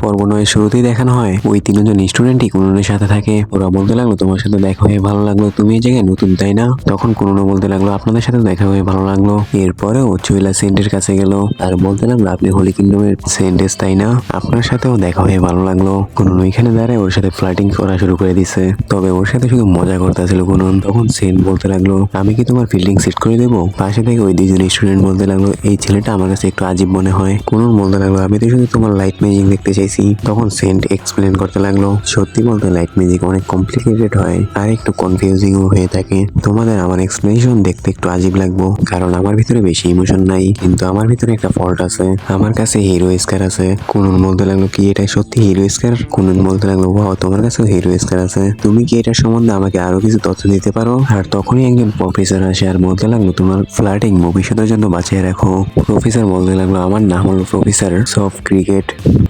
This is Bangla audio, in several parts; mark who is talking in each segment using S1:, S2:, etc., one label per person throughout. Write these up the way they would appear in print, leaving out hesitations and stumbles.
S1: পর্ব 9 শুরুতেই দেখানো হয় ওই তিনজন স্টুডেন্টই কুননের সাথে থাকে। ওরা বলতে লাগলো তোমার সাথে দেখা হয়ে ভালো লাগলো, তুমি এই জায়গায় নতুন তাই না? তখন কুননও বলতে লাগলো আপনাদের সাথে দেখা হয়ে ভালো লাগলো। এরপরেও চুইলা সেন্টের কাছে গেল আর বলতে লাগলো আপনি হোলি কিংডমের সেন্টেস তাই না, আপনার সাথেও দেখা হয়ে ভালো লাগলো। কুনন ওইখানে দাঁড়ায় ওর সাথে ফ্লার্টিং করা শুরু করে দিছে, তবে ওর সাথে শুধু মজা করতেছিল কুনন। তখন সেন্ট বলতে লাগলো আমি কি তোমার ফিল্ডিং সেট করে দেবো? পাশে থেকে ওই দুজন স্টুডেন্ট বলতে লাগলো এই ছেলেটা আমার কাছে একটু আজীব মনে হয়। কুনন বলতে লাগলো আমি তো শুধু তোমার লাইট ম্যাজিক দেখতে চাইছি। তখন সেন্ট এক্সপ্লেন করতে লাগলো সত্যি বলতে লাইট ম্যাজিক অনেক কমপ্লিকেটেড হয় আর একটু কনফিউজিং হয়ে থাকে। তোমাদের আমার এক্সপ্লেনেশন দেখতে একটু আজীব লাগবো কারণ আমার ভিতরে বেশি ইমোশন নাই, কিন্তু আমার ভিতরে একটা ফল্ট আছে, আমার কাছে হিরো স্কার আছে। কুনন বলতে লাগলো কি এটা সত্যি হিরো স্কার? কুনন বলতে লাগলো ওয়াও তোমার কাছেও হিরো স্কার আছে, তুমি কি এটার সম্বন্ধে আমাকে আরো কিছু তথ্য দিতে পারো? আর তখনই একজন প্রফেসর আসে আর বলতে লাগলো তোমার ফ্লার্টিং ভবিষ্যতের জন্য বাঁচিয়ে রাখো। প্রফেসর বলতে লাগলো আমার নাম হলো প্রফেসর সফট ক্রিকেট,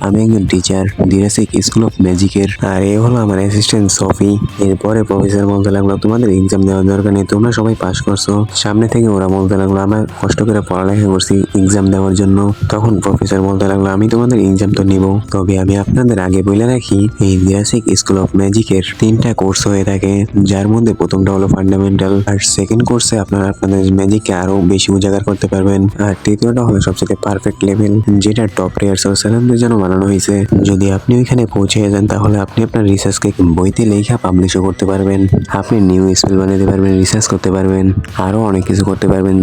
S1: আমি একজন টিচার জুরাসিক স্কুল অফ ম্যাজিকের, আর এ হলো আমার অ্যাসিস্ট্যান্ট সফি। এরপরে প্রফেসর বলতে লাগলো তোমাদের এক্সাম দেওয়ার দরকার নেই, তোমরা সবাই পাস করছো। সামনে থেকে ওরা বলতে লাগলো আমরা কষ্ট করে পড়ালেখা করছি এক্সাম দেওয়ার জন্য। তখন প্রফেসর বলতে লাগলো আমি তোমাদের এক্সাম তো নিব, তবে আমি আপনাদের আগে বলে রাখি এই জুরাসিক স্কুল অফ ম্যাজিকের 3টা কোর্স হয়ে থাকে, যার মধ্যে প্রথমটা হলো ফান্ডামেন্টাল, আর সেকেন্ড কোর্সে আপনারা আপনাদের ম্যাজিককে আরো বেশি উজাগার করতে পারবেন, আর তৃতীয়টা হলো সবচেয়ে পারফেক্ট লেভেল যেটা টপ প্লেয়ার সরসারারদের জন্য বানানো হয়েছে। যদি আপনি ওইখানে পৌঁছে যান তাহলে আপনি আপনার রিসার্চকে বইতে লেখা পাবলিশও করতে পারবেন, আপনি নিউ স্পেল বানাতে পারবেন, রিসার্চ করতে পারবেন, আরো অনেক কিছু করতে পারবেন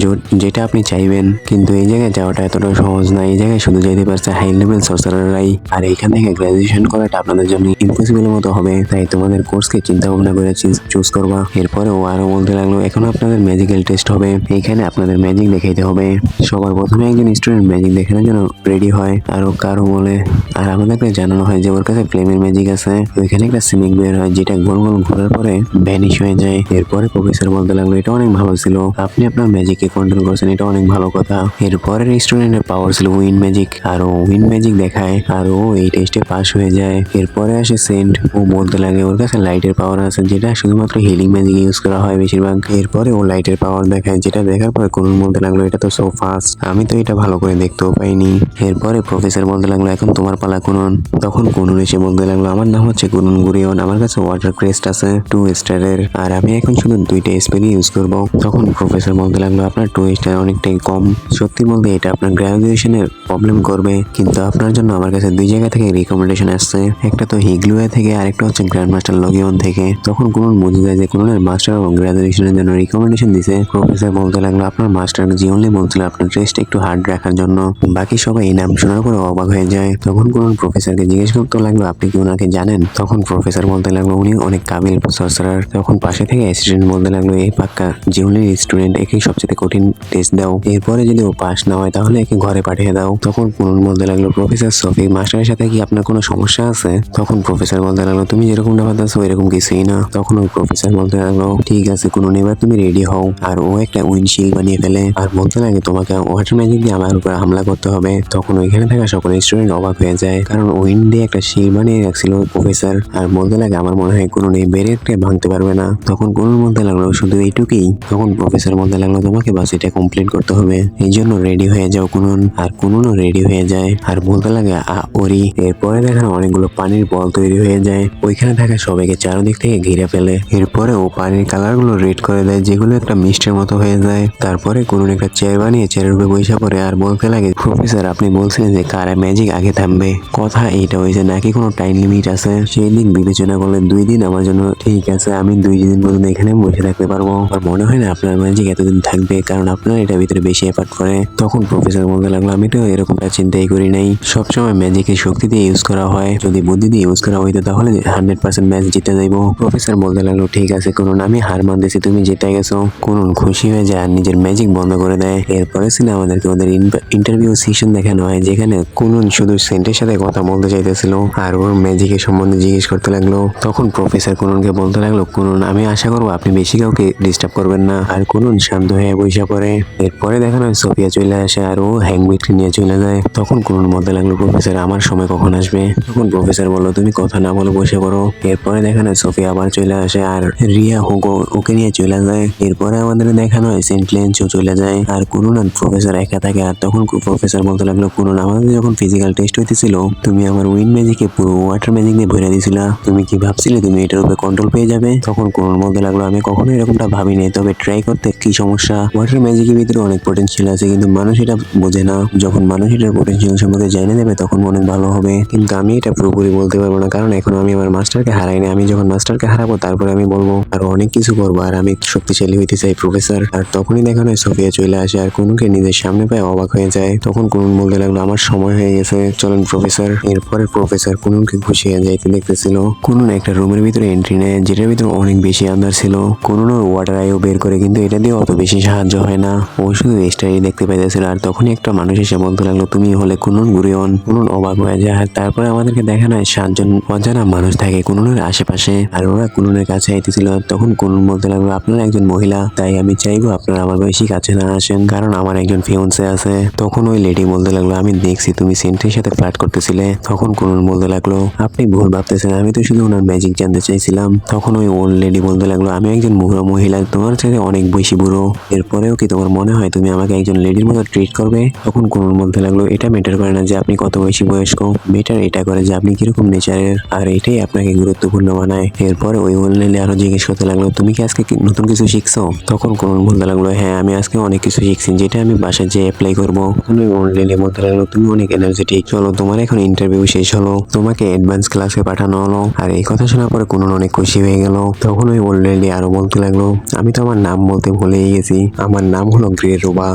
S1: যেটা আপনি চাইবেন। কিন্তু এই জায়গায় যাওয়াটা এতটা সহজ না, এই জায়গায় শুধু যেতে পারছে হাই লেভেল সরসারাররাই, আর এইখান থেকে গ্রাজুয়েশন করাটা আপনাদের জন্য ইম্পসিবল মতো হবে, তাই তোমাদের কোর্সকে চিন্তা ভাবনা করে চুজ করবা। এরপরে ও আরো বলতে লাগলো এখন আপনাদের ম্যাজিক্যাল টেস্ট হবে, এইখানে আপনাদের ম্যাজিক দেখাইতে হবে। সবার প্রথমে একজন স্টুডেন্ট ম্যাজিক দেখানোর জন্য রেডি হয় আর ও কারো বলে, আর আমাদেরকে জানানো হয় যে ওর কাছে ফ্লেমের ম্যাজিক আছে। ওইখানে একটা সিমিক বের হয় যেটা গোল গোল ঘোরার পরে ভ্যানিশ হয়ে যায়। এরপরে প্রফেসর বলতে লাগলো এটা অনেক ভালো ছিল, আপনি আপনার ম্যাজিককে কন্ট্রোল করছেন, এটা অনেক ভালো কথা। এরপরের স্টুডেন্টের পাওয়ার ছিল উইন ম্যাজিক, আর ও উইন ম্যাজিক দেখায় আর ও এই টেস্টে পাস হয়ে যায়। এরপরে আসে সেন্ট, ও বলতে লাগে ওর কাছে লাইটের পাওয়ার আছে যেটা শুধুমাত্র হিলিং ম্যাজিক ইউজ করা হয় বেশিরভাগ। এরপরে ও লাইটের পাওয়ার দেখায় যেটা দেখার পরে কুনন বলতে লাগলো এটা তো সো ফাস্ট, আমি তো এটা ভালো করে দেখতেও পাইনি। এরপরে প্রফেসর বলতে লাগলো এখন তোমার পালা কুনন। তখন কুনন এসে বলতে লাগলো আমার নাম হচ্ছে কুনন গুরিয়ন, আমার কাছে ওয়াটার ক্রেস্ট আছে 2 স্টারের, আর আমি এখন শুধু 2টা স্পেল ইউজ করব। তখন প্রফেসর বলতে লাগলো আপনার 2 স্টার অনেকটাই কম, সত্যি বলতে এটা আপনার গ্রাজুয়েশনের প্রবলেম করবে, কিন্তু আপনার জন্য আমার কাছে 2 জায়গা থেকে রিকমেন্ডেশন আসছে, একটা তো হিগলুয়া থেকে আর একটা হচ্ছে গ্র্যান্ড মাস্টার লগিয়ন থেকে। তখন কুনন বুঝে যায় যে কুননের মাস্টার এবং গ্রাজুয়েশনের জন্য রিকমেন্ডেশন দিছে। প্রফেসর বলতে লাগলো আপনার মাস্টার জিওনলি বলছিল আপনার টেস্ট একটু হার্ড রাখার জন্য। বাকি সবাই এই নাম শোনার পরে অবাক হয়ে যায়। তখন কুনন প্রফেসরকে জিজ্ঞেস করতে লাগলো আপনি কি ওনাকে জানেন? তখন প্রফেসর বলতে লাগলো উনি অনেক কাবিল সরসারার। তখন পাশে থেকে অ্যাসিস্ট্যান্ট বলতে লাগলো এই পাক্কা জিওনলির স্টুডেন্ট, একে সবচেয়ে কঠিন টেস্ট দাও, এরপরে যদি ও পাস না হয় তাহলে একে ঘরে পাঠিয়ে দাও। তখন কুনন বলতে লাগলো প্রফেসর সফি মাস্টারের সাথে কি আপনার কোনো সমস্যা আছে? তখন প্রফেসর বলতে লাগলো তুমি যেরকমটা ভাবতেছো এরকম কিছুই না। তখন ওই প্রফেসর বলতে লাগলো ঠিক আছে কুনন এবার তুমি রেডি হও, আর ও একটা উইন্ডশিল্ড বানিয়ে ফেলে আর বলতে লাগে তোমাকে ওয়াটার ম্যাজিক দিয়ে আমার উপর হামলা করতে হবে। তখন ওইখানে থাকা সকল স্টুডেন্ট অবাক হয়ে যায় কারণ উইন্ড দিয়ে একটা শিল্ড বানিয়ে রাখছিল প্রফেসর, আর বলতে লাগে আমার মনে হয় কুনন এই ব্যারিয়ারকে ভাঙতে পারবে না। তখন কুনন বলতে লাগলো শুধু এইটুকুই? তখন প্রফেসর বলতে লাগলো তোমাকে বাস এটা কমপ্লিট করতে হবে, এই জন্য রেডি হয়ে যাও কুনন। আর কুননও রেডি হয়ে যায় আর বলতে লাগে ওরি। এরপরে দেখানো অনেকগুলো পানির বল তৈরি হয়ে যায়, ওইখানে থাকা সবাইকে চারদিক থেকে ঘিরে ফেলে। এরপরে ও পানির কালার গুলো রেড করে দেয় যেগুলো একটা মিষ্টির মতো হয়ে যায়। তারপরে কুনন একটা চেয়ার বানিয়ে চেয়ারের উপরে বসে পড়ে আর বলতে লাগে প্রফেসর আপনি বলছিলেন যে কার ম্যাজিক আগে থামবে, কথা এইটা হয়েছে নাকি কোনো টাইম লিমিট আছে? সেই দিক বিবেচনা করলে 2 দিন আমার জন্য ঠিক আছে, আমি 2 দিন পর্যন্ত এখানে বসে থাকতে পারবো। আর মনে হয় না আপনার ম্যাজিক এতদিন থাকবে কারণ আপনার এটার ভিতরে বেশি এফার্ট করে। তখন প্রফেসর বলতে লাগলো আমি তো এরকমটা চিন্তাই করি নাই, সবসময় ম্যাজিকের শক্তি দিয়ে ইউজ করা হয়, যদি বুদ্ধি দিয়ে ইউজ করা হইতো তাহলে 100% ম্যাচ জিতে যাইবো। প্রফেসর বলতে লাগলো ঠিক আছে কুনন আমি হার মানতেছি, তুমি জিতে গেছো। কুনন খুশি হয়ে যায় আর নিজের ম্যাজিক বন্ধ করে দেয়। এরপরে সিনে আমাদেরকে ওদের ইন্টারভিউ সেশন দেখানো হয় যেখানে কুনন শুধু সেন্টের সাথে কথা বলতে চাইতেছিল আর ওর ম্যাজিকের সম্বন্ধে জিজ্ঞেস করতে লাগলো। তখন প্রফেসর কুননকে বলতে লাগলো কুনন আমি আশা করবো আপনি বেশি কাউকে ডিস্টার্ব করবেন না, আর কুনন শান্ত হয়ে বসে পড়ে। এরপরে দেখানো হয় সোফিয়া চলে আসে আর ও হ্যাংবিটকে নিয়ে চলে যায়। তখন কুনন বলতে লাগলো প্রফেসর আমার সময় কখন আসবে? তখন প্রফেসর বললো তুমি কথা না বলো বসে পড়ো। এরপরে দেখানো হয় সোফিয়া আবার চলে আসে আর রিয়া হুগো ওকে নিয়ে চলে যায়। এরপরে আমাদের দেখানো হয় সেন্ট লেন্সও চলে যায় আর কুনন আর প্রফেসর একা থাকে। আর তখন প্রফেসর বলতে লাগলো কুনন আমাদের যখন ফিজিক্যাল টেস্ট হইতেছিল তুমি আমার উইন ম্যাজিকে পুরো ওয়াটার ম্যাজিক দিয়ে ভরে দিয়েছিলা। তুমি কি ভাবছিলে তুমি এটার উপরে কন্ট্রোল পেয়ে যাবে? তখন কুনুর বলতে লাগলো আমি কখনো এরকমটা ভাবিনি, তবে ট্রাই করতে কি সমস্যা? ওয়াটার ম্যাজিকের ভিতরে অনেক পোটেনশিয়াল আছে, কিন্তু মানুষ এটা বোঝে না। যখন মানুষ এটার পোটেনশিয়াল সম্পর্কে জানিয়ে দেবে তখন অনেক ভালো হবে। কিন্তু আমি এটা পুরোপুরি বলতে পারবো না, কারণ এখন আমি আমার মাস্টারকে হারাইনি। আমি যখন মাস্টারকে হারাবো তারপরে আমি বলবো, আর অনেক কিছু করবো, আর আমি শক্তিশালী হইতে চাই প্রফেসর। আর তখনই দেখানো হয় সোফিয়া চলে আসে আর কুনুকে নিজের সামনে পায় অবাক হয়ে যায়। তখন কুনুন বলতে লাগলো আমার সময় হয়ে গেছে, চলেন প্রফেসর। এরপরে প্রফেসর কুনুনকে খুশি হয়ে যাইতে দেখতেছিল। কুনুন একটা রুমের ভিতরে এন্ট্রি নেয়, যেটার ভিতরে অনেক বেশি আন্দার ছিল। কুনুন ওর ওয়াটার আইও বের করে, কিন্তু এটা দিয়ে অত বেশি সাহায্য হয় না। ও শুধু স্টারই দেখতে পাইতেছিল। আর তখনই একটা মানুষ এসে বলতে লাগলো তুমি হলে কুনুন গুরিয়ন। কুনুন অবাক হয়ে যায়। আর তারপরে আমাদেরকে দেখানো হয় 7জন অজানা মানুষ থাকে কুনুনের আশেপাশে, আর ওরা কুনুনের কাছে আইতেছিল। তখন কুনুন বলতে লাগলো আপনারা একজন মহিলা, তাই আমি চাইবো আপনারা আমার বেশি কাছে না আসেন, কারণ আমার একজন ফিয়ন্সে আছে। তখন ওই লেডি বলতে লাগলো আমি দেখছি তুমি সেন্ট্রির সাথে ফ্লার্ট করতেছিলে। তখন কুনুন বলতে লাগলো আপনি ভুল ভাবতেছেন, আমি তো শুধু ওনার ম্যাজিক জানতে চাইছিলাম। তখন ওই ওল্ড লেডি বলতে লাগলো আমি একজন বুড়ো মহিলা, তোমার চাইতে অনেক বেশি বুড়ো, এরপরেও কি তোমার মনে হয় তুমি আমাকে একজন লেডির মতো ট্রিট করবে? তখন কুনুন বলতে লাগলো এটা ম্যাটার করে না যে আপনি কত বেশি বয়স্ক, ম্যাটার এটা করে যে আপনি কিরকম নেচারের, আর এটাই আপনাকে গুরুত্বপূর্ণ বানায়। এরপরে ওই ওল্ড লেডি আরো জিজ্ঞেস করতে লাগলো তুমি কি আজকে নতুন কিছু শিখছো? তখন কুনুন বলতে লাগলো হ্যাঁ আমি আজকে অনেক কিছু শিখছি, যেটা আমি বাসায় যেয়ে অ্যাপ্লাই করবো। ওই ওল্ড লেডি বলতে লাগলো তুমি অনেক এনার্জেটিক, চলো তোমার এখন ইন্টারভিউ শেষ হলো, তোমাকে অ্যাডভান্স ক্লাসে পাঠানো হলো। আর এই কথা শোনার পরে কুনুন অনেক খুশি হয়ে গেল। তখন ওই ওল্ড লেডি আরো বলতে লাগলো আমি তো আমার নাম বলতে ভুলেই গেছি, আমার নাম হলো গ্রে রোবা,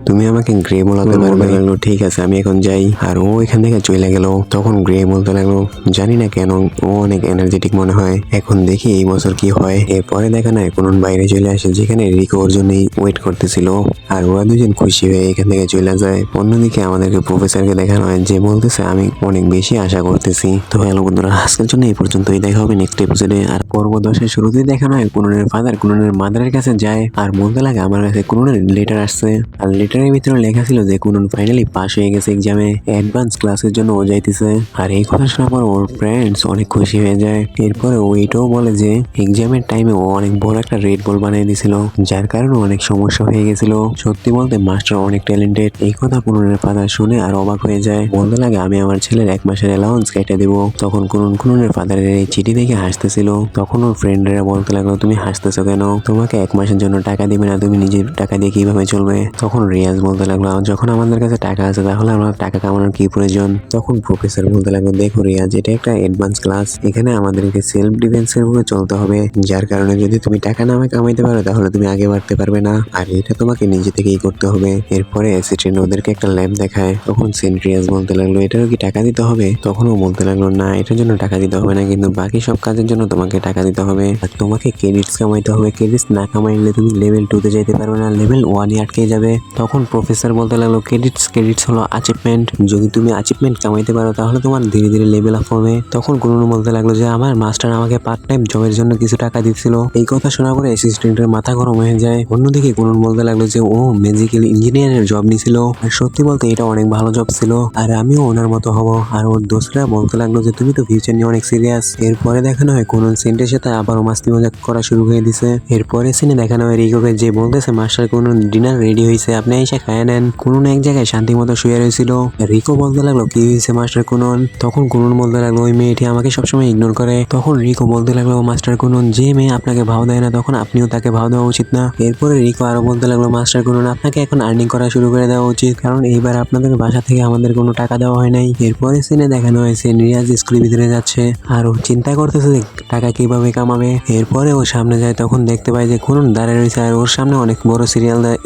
S1: তুমি আমাকে গ্রে বলাতে পারবে? লাগলো ঠিক আছে আমি এখন যাই। আর ও এখান থেকে চলে গেল। তখন গ্রে বলতে লাগলো জানি না কেন ও অনেক এনার্জেটিক মনে হয়, এখন দেখি এই বছর কি হয়। এরপরে দেখা নাই কুনুন বাইরে চলে আসে, যেখানে রিকো ওর জন্যই ওয়েট করতেছিল। আর ওরা দুজন খুশি হয়ে এখান থেকে চলে যায়। অন্যদিকে আমাদেরকে প্রফেসরকে দেখানো হয়, যে বলতেছে আমি অনেক বেশি আশা করতেছি। তো হ্যালো বন্ধুরা, আজকের জন্য এই পর্যন্তই, দেখা হবে নেক্সট এপিসোডে। আর পর্ব 10-এর শুরুতেই দেখানো হয় কুনুনের ফাদার কুনুনের মাদারের কাছে যায় আর বলতে লাগে আমার কাছে কুনুনের লেটার আসছে। আর লেটারের ভিতরে লেখা ছিল যে কুনুন ফাইনালি পাস হয়ে গেছে এক্সামে, অ্যাডভান্স ক্লাসের জন্য ও যাইতেছে। আর এই কথা শোনার পর ওর ফ্রেন্ডস অনেক খুশি হয়ে যায়। এরপরে ও এটাও বলে যে এক্সামের টাইমে ও অনেক বড় একটা রেড বল বানিয়ে দিছিল, যার কারণে অনেক সমস্যা হয়ে গেছিল। সত্যি বলতে মাস্টার অনেক ট্যালেন্টেড। এই কথা কুনুনের ফাদার শুনে আর অবাক হয়ে যায়, বলতে লাগে আমি আমার ছেলের 1 মাসের অ্যালাউন্স কেটে দেবো। তখন কুনুনের ফাদারের এই চিঠি দেখে হাসতেছিল। তখন ওর ফ্রেন্ডরা বলতে লাগলো তুমি হাসতেছো কেন, তোমাকে 1 মাসের জন্য টাকা দিবে না, তুমি নিজের টাকা দিয়ে কিভাবে চলবে? তখন রিয়াজ বলতে লাগলো যখন আমাদের কাছে টাকা আছে তাহলে আমার টাকা কামানোর কি প্রয়োজন? তখন প্রফেসর বলতে লাগলো দেখো রিয়াজ, এটা একটা অ্যাডভান্স ক্লাস, এখানে আমাদেরকে সেলফ ডিফেন্সের উপরে চলতে হবে, যার কারণে যদি তুমি টাকা না কামাইতে পারো তাহলে তুমি আগে বাড়তে পারবে না, আর এটা তোমাকে নিজে থেকেই করতে হবে। এরপরে অ্যাসিস্ট্যান্ট ওদেরকে একটা ল্যাব দেখায়। তখন সেন্ট রিয়াজ বলতে লাগলো এটারও কি টাকা দিতে হবে? তখন ও বলতে লাগলো না এটার জন্য টাকা দিতে হবে না, কিন্তু বাকি সব কাজের জন্য তোমাকে টাকা দিতে হবে, আর তোমাকে ক্রেডিটস কামাইতে হবে, ক্রেডিটস না কামাইলে তুমি লেভেল 2-তে যেতে পারবে না, লেভেল 1-এ আটকে যাবে। তখন প্রফেসর বলতে লাগলো ক্রেডিটস হলো অ্যাচিভমেন্ট, যদি তুমি অ্যাচিভমেন্ট কামাইতে পারো তাহলে তোমার ধীরে ধীরে লেভেল আপ হবে। তখন কুনুন বলতে লাগলো যে আমার মাস্টার আমাকে পার্ট টাইম জবের জন্য কিছু টাকা দিচ্ছিল। এই কথা শোনার পরে অ্যাসিস্ট্যান্টের মাথা গরম হয়ে যায়। অন্যদিকে কুনুন বলতে লাগলো যে ও ম্যাজিক্যাল ইঞ্জিনিয়ারের জব নিছিল, আর সত্যি বলতে এটা অনেক ভালো জব ছিল, আর আমিও ওনার মতো হব। আর ওর দোস্তরা বলতে লাগলো যে তুমি তো ফিউচার নিয়ে অনেক সিরিয়াস। এরপরে দেখানো হয় কুনুন সেন্টের সাথে আবারও মাস্তি মজা করা শুরু করে দিছে। এরপরে সিনে দেখানো হয় রিকোকে, যে বলতেছে মাস্টার কুনুন ডিনার রেডি হয়েছে, আপনি এসে খায় নেন। কুনুন এক জায়গায় শান্তি মতো শুয়ে রয়েছিল। রিকো বলতে লাগলো কি হয়েছে মাস্টার কুনুন? তখন কুনুন বলতে লাগলো ওই মেয়েটি আমাকে সবসময় ইগনোর করে। তখন রিকো বলতে লাগলো মাস্টার কুনুন, যে মেয়ে আপনাকে ভাও দেয় না তখন আপনিও তাকে ভাও দেওয়া উচিত না। এরপরে রিকো আরো বলতে লাগলো মাস্টার কুনুন, আপনাকে এখন আর্নিং করা শুরু করে দেওয়া উচিত, কারণ এইবার আপনাদের বাসা থেকে আমাদের কোনো টাকা দেওয়া হয় নাই। এরপরে সিনে দেখানো হয়েছে রিয়াজ স্কুলের ভিতরে যাচ্ছে আর ও চিন্তা করতেছে যে টাকা কিভাবে কামাবে। এরপরে ও সামনে যায়, তখন দেখতে পায় যে কুনুন দাঁড়িয়ে রয়েছে আর ওর সামনে অনেক বড়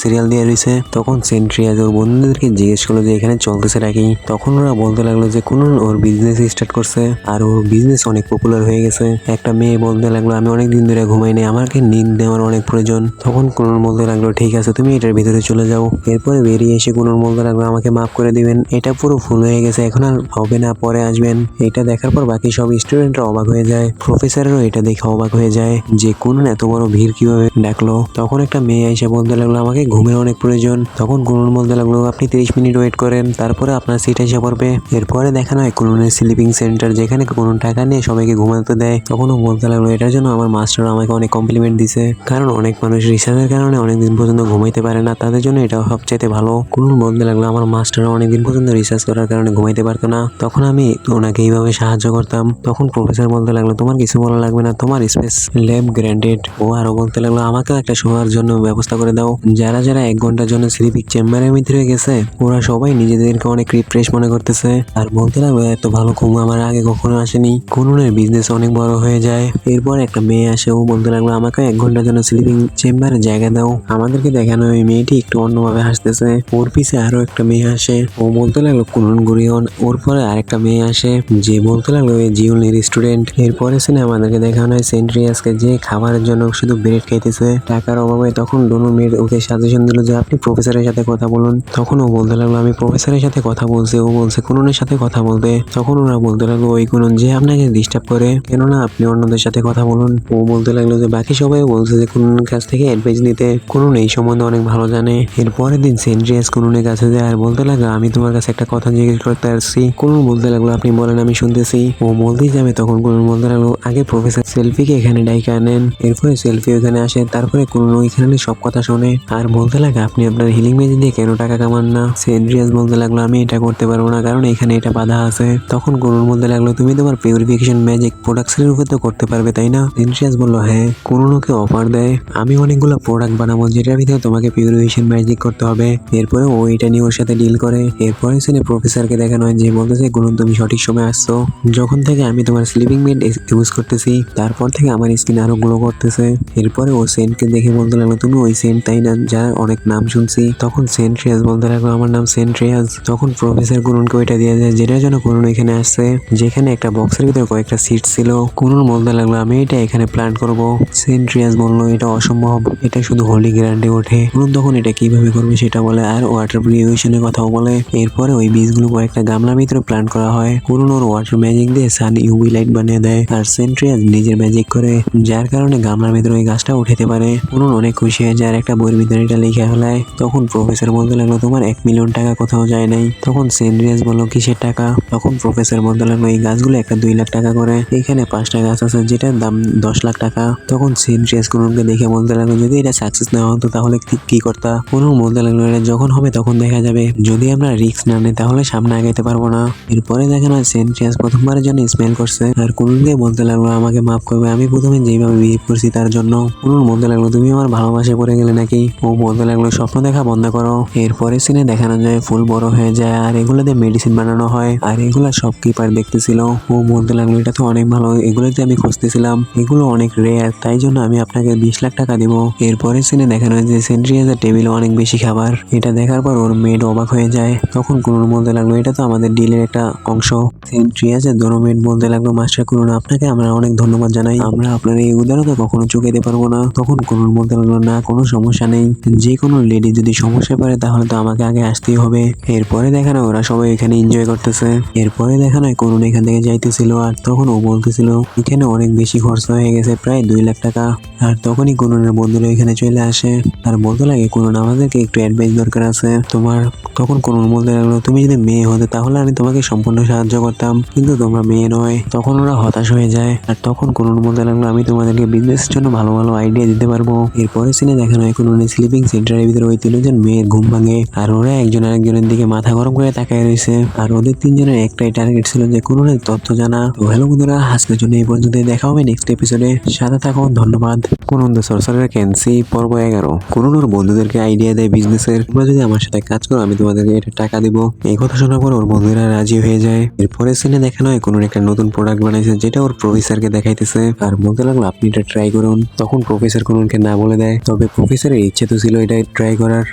S1: সিরিয়াল দিয়ে রয়েছে। তখন সেন্ট রিয়াজ ওর বন্ধুদেরকে জিজ্ঞেস করলো যে এখানে চলতেছে নাকি। তখন ওরা বলতে লাগলো যে কুনুন ওর বিজনেস স্টার্ট করছে আর ওর বিজনেস অনেক পপুলার হয়ে গেছে। একটা মেয়ে বলতে লাগলো আমি অনেক দিন ধরে ঘুমাই নাই, আমাকে নিদ নেওয়ার অনেক প্রয়োজন। তখন কুনুন বলতে লাগলো ঠিক আছে তুমি এটার ভিতরে চলে যাও। এরপরে বেরিয়ে এসে কুনুন বলতে লাগলো আমাকে মাফ করে দিবেন, এটা পুরো ফুল হয়ে গেছে, এখন আর হবে না, পরে আসবেন। এটা দেখার পর বাকি সব স্টুডেন্টরা অবাক হয়ে যায়, প্রফেসরেরও এটা দেখে অবাক হয়ে যায় যে কুনুন এত বড় ভিড় কিভাবে ডাকলো। তখন একটা মেয়ে এসে বলতে লাগলো আমাকে ঘুমের অনেক প্রয়োজন, তখন কুনুন বলতে লাগলো আপনি 30 মিনিট ওয়েট করেন, তারপরে আপনার সিট এসে পড়বে। এরপরে দেখানো হয় কুনুনের স্লিপিং সেন্টার, যেখানে কুনুন টাকা নিয়ে সবাইকে ঘুমাতে দেয়। তখন ও বলতে লাগলো এটার জন্য আমার মাস্টার আমাকে অনেক কমপ্লিমেন্ট দিছে, কারণ অনেক মানুষ রিসার্চের কারণে অনেকদিন পর্যন্ত ঘুমাইতে পারে না, তাদের জন্য এটা সবচাইতে ভালো। কুনুন বলতে লাগলো আমার মাস্টার অনেকদিন পর্যন্ত রিসার্চ করার কারণে ঘুমাইতে পারতো না, তখন আমি ওনাকে এইভাবে সাহায্য করতাম। তখন প্রফেসর বলতে লাগলো তোমার কিছু বলা লাগবে না, তোমার স্পেস ল্যাব গ্র্যান্ডেড। ও আরো বলতে লাগলো আমাকেও একটা শোয়ার জন্য ব্যবস্থা করে দাও। যারা যারা 1 ঘন্টার জন্য স্লিপিং চেম্বারের ভিতরে গেছে ওরা সবাই নিজেদেরকে অনেক রিফ্রেশ মনে করতেছে, আর বলতে লাগলো এত ভালো ঘুম আমার আগে কখনো আসেনি। কুনুনের বিজনেস অনেক বড় হয়ে যায়। এরপর একটা মেয়ে আসে, ও বলতে লাগলো আমাকে 1 ঘন্টার জন্য স্লিপিং চেম্বারে জায়গা দাও। আমাদেরকে দেখানো ওই মেয়েটি একটু অন্যভাবে হাসতেছে। ওর পিছে আরো একটা মেয়ে আসে, ও বলতে লাগলো কুনুন গুরিয়ন। ওর পরে আরেকটা মেয়ে আসে যে বলতে লাগলো এই জিউলির স্টুডেন্ট। এরপরে সিনে আমাদেরকে দেখানো হয় সেন্ট্রিয়াসকে, যে খাবারের জন্য শুধু ব্রেড খাইতেছে টাকার অভাবে। তখন ডোনো মেয়ের ওকে সাজেশন দিল যে আপনি প্রফেসরের সাথে কথা বলুন। তখন ও বলতে লাগলো আমি প্রফেসরের সাথে কথা বলছি, ও বলছে কুনুনের সাথে কথা বলতে। তখন ওরা বলতে লাগলো ওই কুনুন যে আপনাকে ডিস্টার্ব করে, কেননা আপনি অন্যদের সাথে কথা বলুন। ও বলতে লাগলো যে বাকি সবাই বলছে যে কুনুনের কাছ থেকে অ্যাডভাইস নিতে, কুনুন এই সম্বন্ধে অনেক ভালো জানে। এরপরের দিন সেন্ট্রিয়াস কুনুনের কাছে যায় আর বলতে লাগলো আমি তোমার কাছে একটা কথা জিজ্ঞেস করতে আসছি। কুনুন বলতে লাগলো আপনি বলেন আমি শুনতেছি। ও বলতেই যাবে তখন কুনুন বলতে লাগলো আগে প্রফেসর সেলফিকে এখানে ডাইকা আনেন। এরপরে সেলফি ওখানে আসে, তারপরে কুনুন ওইখানে সব কথা শোনে আর বলতে লাগে আপনি আপনার হিলিং ম্যাজিক দিয়ে কেন টাকা কামান না। সেন্ট্রিয়াস বলতে লাগলো আমি এটা করতে পারবো না, কারণ এখানে এটা বাধা আছে। তখন কুনুন বলতে লাগলো তুমি তোমার পিউরিফিকেশন ম্যাজিক প্রোডাক্টসের উপর তো করতে পারবে তাই না। সেন্ট্রিয়াস বললো হ্যাঁ। কুনুন ওকে অফার দেয় আমি অনেকগুলো প্রোডাক্ট বানাবো যেটার ভিতরে তোমাকে পিউরিফিকেশন ম্যাজিক করতে হবে। এরপরে ও এটা নিয়ে ওর সাথে ডিল করে। এরপরে সিনে প্রফেসরকে দেখানো হয় যে বলতেছে কুনুন তুমি সঠিক সময় আসছো, যখন থেকে আমি তোমার স্লিপিং বেড ইউজ করতেছি তারপর থেকে আমার স্কিন আরো গ্লো করতেছে। এরপরে ও সেন্টকে দেখে বলতে লাগলো তুমি ওই সেন্ট তাই না যার অনেক নাম শুনছি। তখন সেন্ট্রিয়াস বলতে লাগলো আমার নাম সেন্ট্রিয়াস। তখন প্রফেসর কুনুনকে ওইটা দিয়ে দেয় যেটার জন্য কুনুন এখানে আসছে, যেখানে একটা বক্সের ভিতরে কয়েকটা সিট ছিল। কুনুন বলতে লাগলো আমি এটা এখানে প্ল্যান করব। সেন্ট্রিয়াস বললো এটা অসম্ভব, এটা শুধু হোলি গ্র্যান্ডে ওঠে। কুনুন তখন এটা কিভাবে করবে সেটা বলে আর ওয়াটার পিউরিফিকেশনের কথাও বলে। এরপরে ওই বীজগুলো কয়েকটা গামলার ভিতরে প্ল্যান করা হয়। কুনুন ওর ওয়াটার ম্যাজিক দিয়ে সান ইউভি লাইট বানিয়ে দেয় আর সেন্ট্রিয়াস নিজের ম্যাজিক করে, যার কারণে গামলার ভিতরে ওই গাছটা উঠাতে পারে। কুনুন অনেক খুশি হয়ে যায় আর একটা বইয়ের ভিতরে এটা লিখে ফেলায়। তখন প্রফেসর বলতে লাগলো তোমার 1 মিলিয়ন টাকা কোথাও যায় নাই। তখন সেন্ট্রিয়াস বললো কিসের টাকা। তখন প্রফেসর বলতে লাগলো এই গাছগুলো একটা 2 লাখ টাকা করে, এখানে 5টা গাছ আছে যেটার দাম 10 লাখ টাকা। তখন সেন্ট্রিয়াস কুনুনকে দেখে বলতে লাগলো যদি এটা সাকসেস না হতো তাহলে কি করতা। কুনুন বলতে লাগলো এটা যখন হবে তখন দেখা যাবে, যদি আমরা রিস্ক না নিই তাহলে সামনে আগাইতে পারবো না। এরপরে দেখানো হয় সেন্ট্রিয়াস প্রথমবারের জন্য স্মেল করছে আর কুনুনকে বলতে লাগলো আমাকে মাফ করবে, আমি প্রথমে যেভাবে বিহেভ করছি তার জন্য। কুনুন বলতে লাগলো তুমি আমার ভালোবাসায় পড়ে গেলে নাকি। ও বলতে লাগলো স্বপ্ন দেখা বন্ধ করো। এরপরে সিনে দেখানো যায় ফুল বড় হয়ে যায় আর এগুলো দিয়ে মেডিসিন বানানো হয় আর এগুলা সব কিপার দেখতেছিল। ও বলতে লাগলো এটা তো অনেক ভালো, এগুলোতে আমি খুঁজতেছিলাম, এগুলো অনেক রেয়ার, তাই জন্য আমি আপনাকে 20 লাখ টাকা দিব। এরপরে সিনে দেখানো হয় যে সেন্ট্রিয়াসের টেবিলে অনেক বেশি খাবার, এটা দেখার পর ওর মেড অবাক হয়ে যায়। তখন কুনুন বলতে লাগলো এটা তো আমাদের ডিলের একটা অংশ। সেন্ট্রিয়াসের দোনো মেড বলতে লাগলো মাস্টার কুনুন আপনাকে আমরা অনেক ধন্যবাদ জানাই, আমরা আপনার এই উদারতা কখনো চুকাইতে পারবো না। তখন কুনুন বলতে লাগলো না কোনো সমস্যা নেই, যে কোনো লেডি যদি সমস্যা পড়ে তাহলে তো আমাকে আগে আসতেই হবে। এরপরে দেখানো ওরা সবাই এখানে এনজয় করতেছে। এরপরে দেখানো কুনুন এখান থেকে যাইতেছিল আর তখন ও বলতেছিল এখানে অনেক বেশি খরচ হয়ে গেছে, প্রায় 2 লাখ টাকা। আর তখনই কুনুনের বন্ধুরা এখানে চলে আসে আর বলতে লাগে কুনুন আমাদেরকে একটু অ্যাডভাইস দরকার আছে তোমার। তখন কুনুন বলতে লাগলো তুমি যদি মেয়ে হতে তাহলে আমি তোমাকে সম্পূর্ণ সাহায্য করতাম, কিন্তু তোমরা মেয়ে নয়। তখন ওরা হতাশ হয়ে যায় আর তখন কুনুন বলতে লাগলো আমি তোমাদেরকে বিজনেসের জন্য ভালো ভালো আইডিয়া দিতে পারবো। এরপরে সিনে দেখানো হয় কুনুনের স্লিপিং সেন্টারের ভিতরে ওই 3জন মেয়ের ঘুম ভাঙে আর ওরা একজন আরেকজনের দিকে মাথা গরম করে তাকায় রয়েছে আর ওদের 3জনের একটাই টার্গেট ছিল যে কুনুনের তথ্য জানা। তো হ্যালো বন্ধুরা, আজকের জন্য এই পর্যন্ত, দেখা হবে নেক্সট এপিসোডে, সাথে থাকো, ধন্যবাদ। কুনুন দ্য সরসারার ক্যান্সি পর্ব 11। কুনুন ওর বন্ধুদেরকে আইডিয়া দেয় বিজনেসের, তোমরা যদি আমার সাথে কাজ করো আমি তোমাদেরকে এটা টাকা দিব। এই কথা শোনার পর ওর বন্ধুরা রাজি হয়ে যায়। এরপরে সিনে দেখানো হয় কুনুন একটা নতুন প্রোডাক্ট বানাইছে যেটা ওর প্রফেসরকে দেখাইতেছে আর বলতে লাগলো আপনি এটা ট্রাই করুন। তখন প্রফেসর কুনুনকে না বলে দেয়, তবে প্রফেসরের ইচ্ছে তো ছিল এটা ট্রাই করার।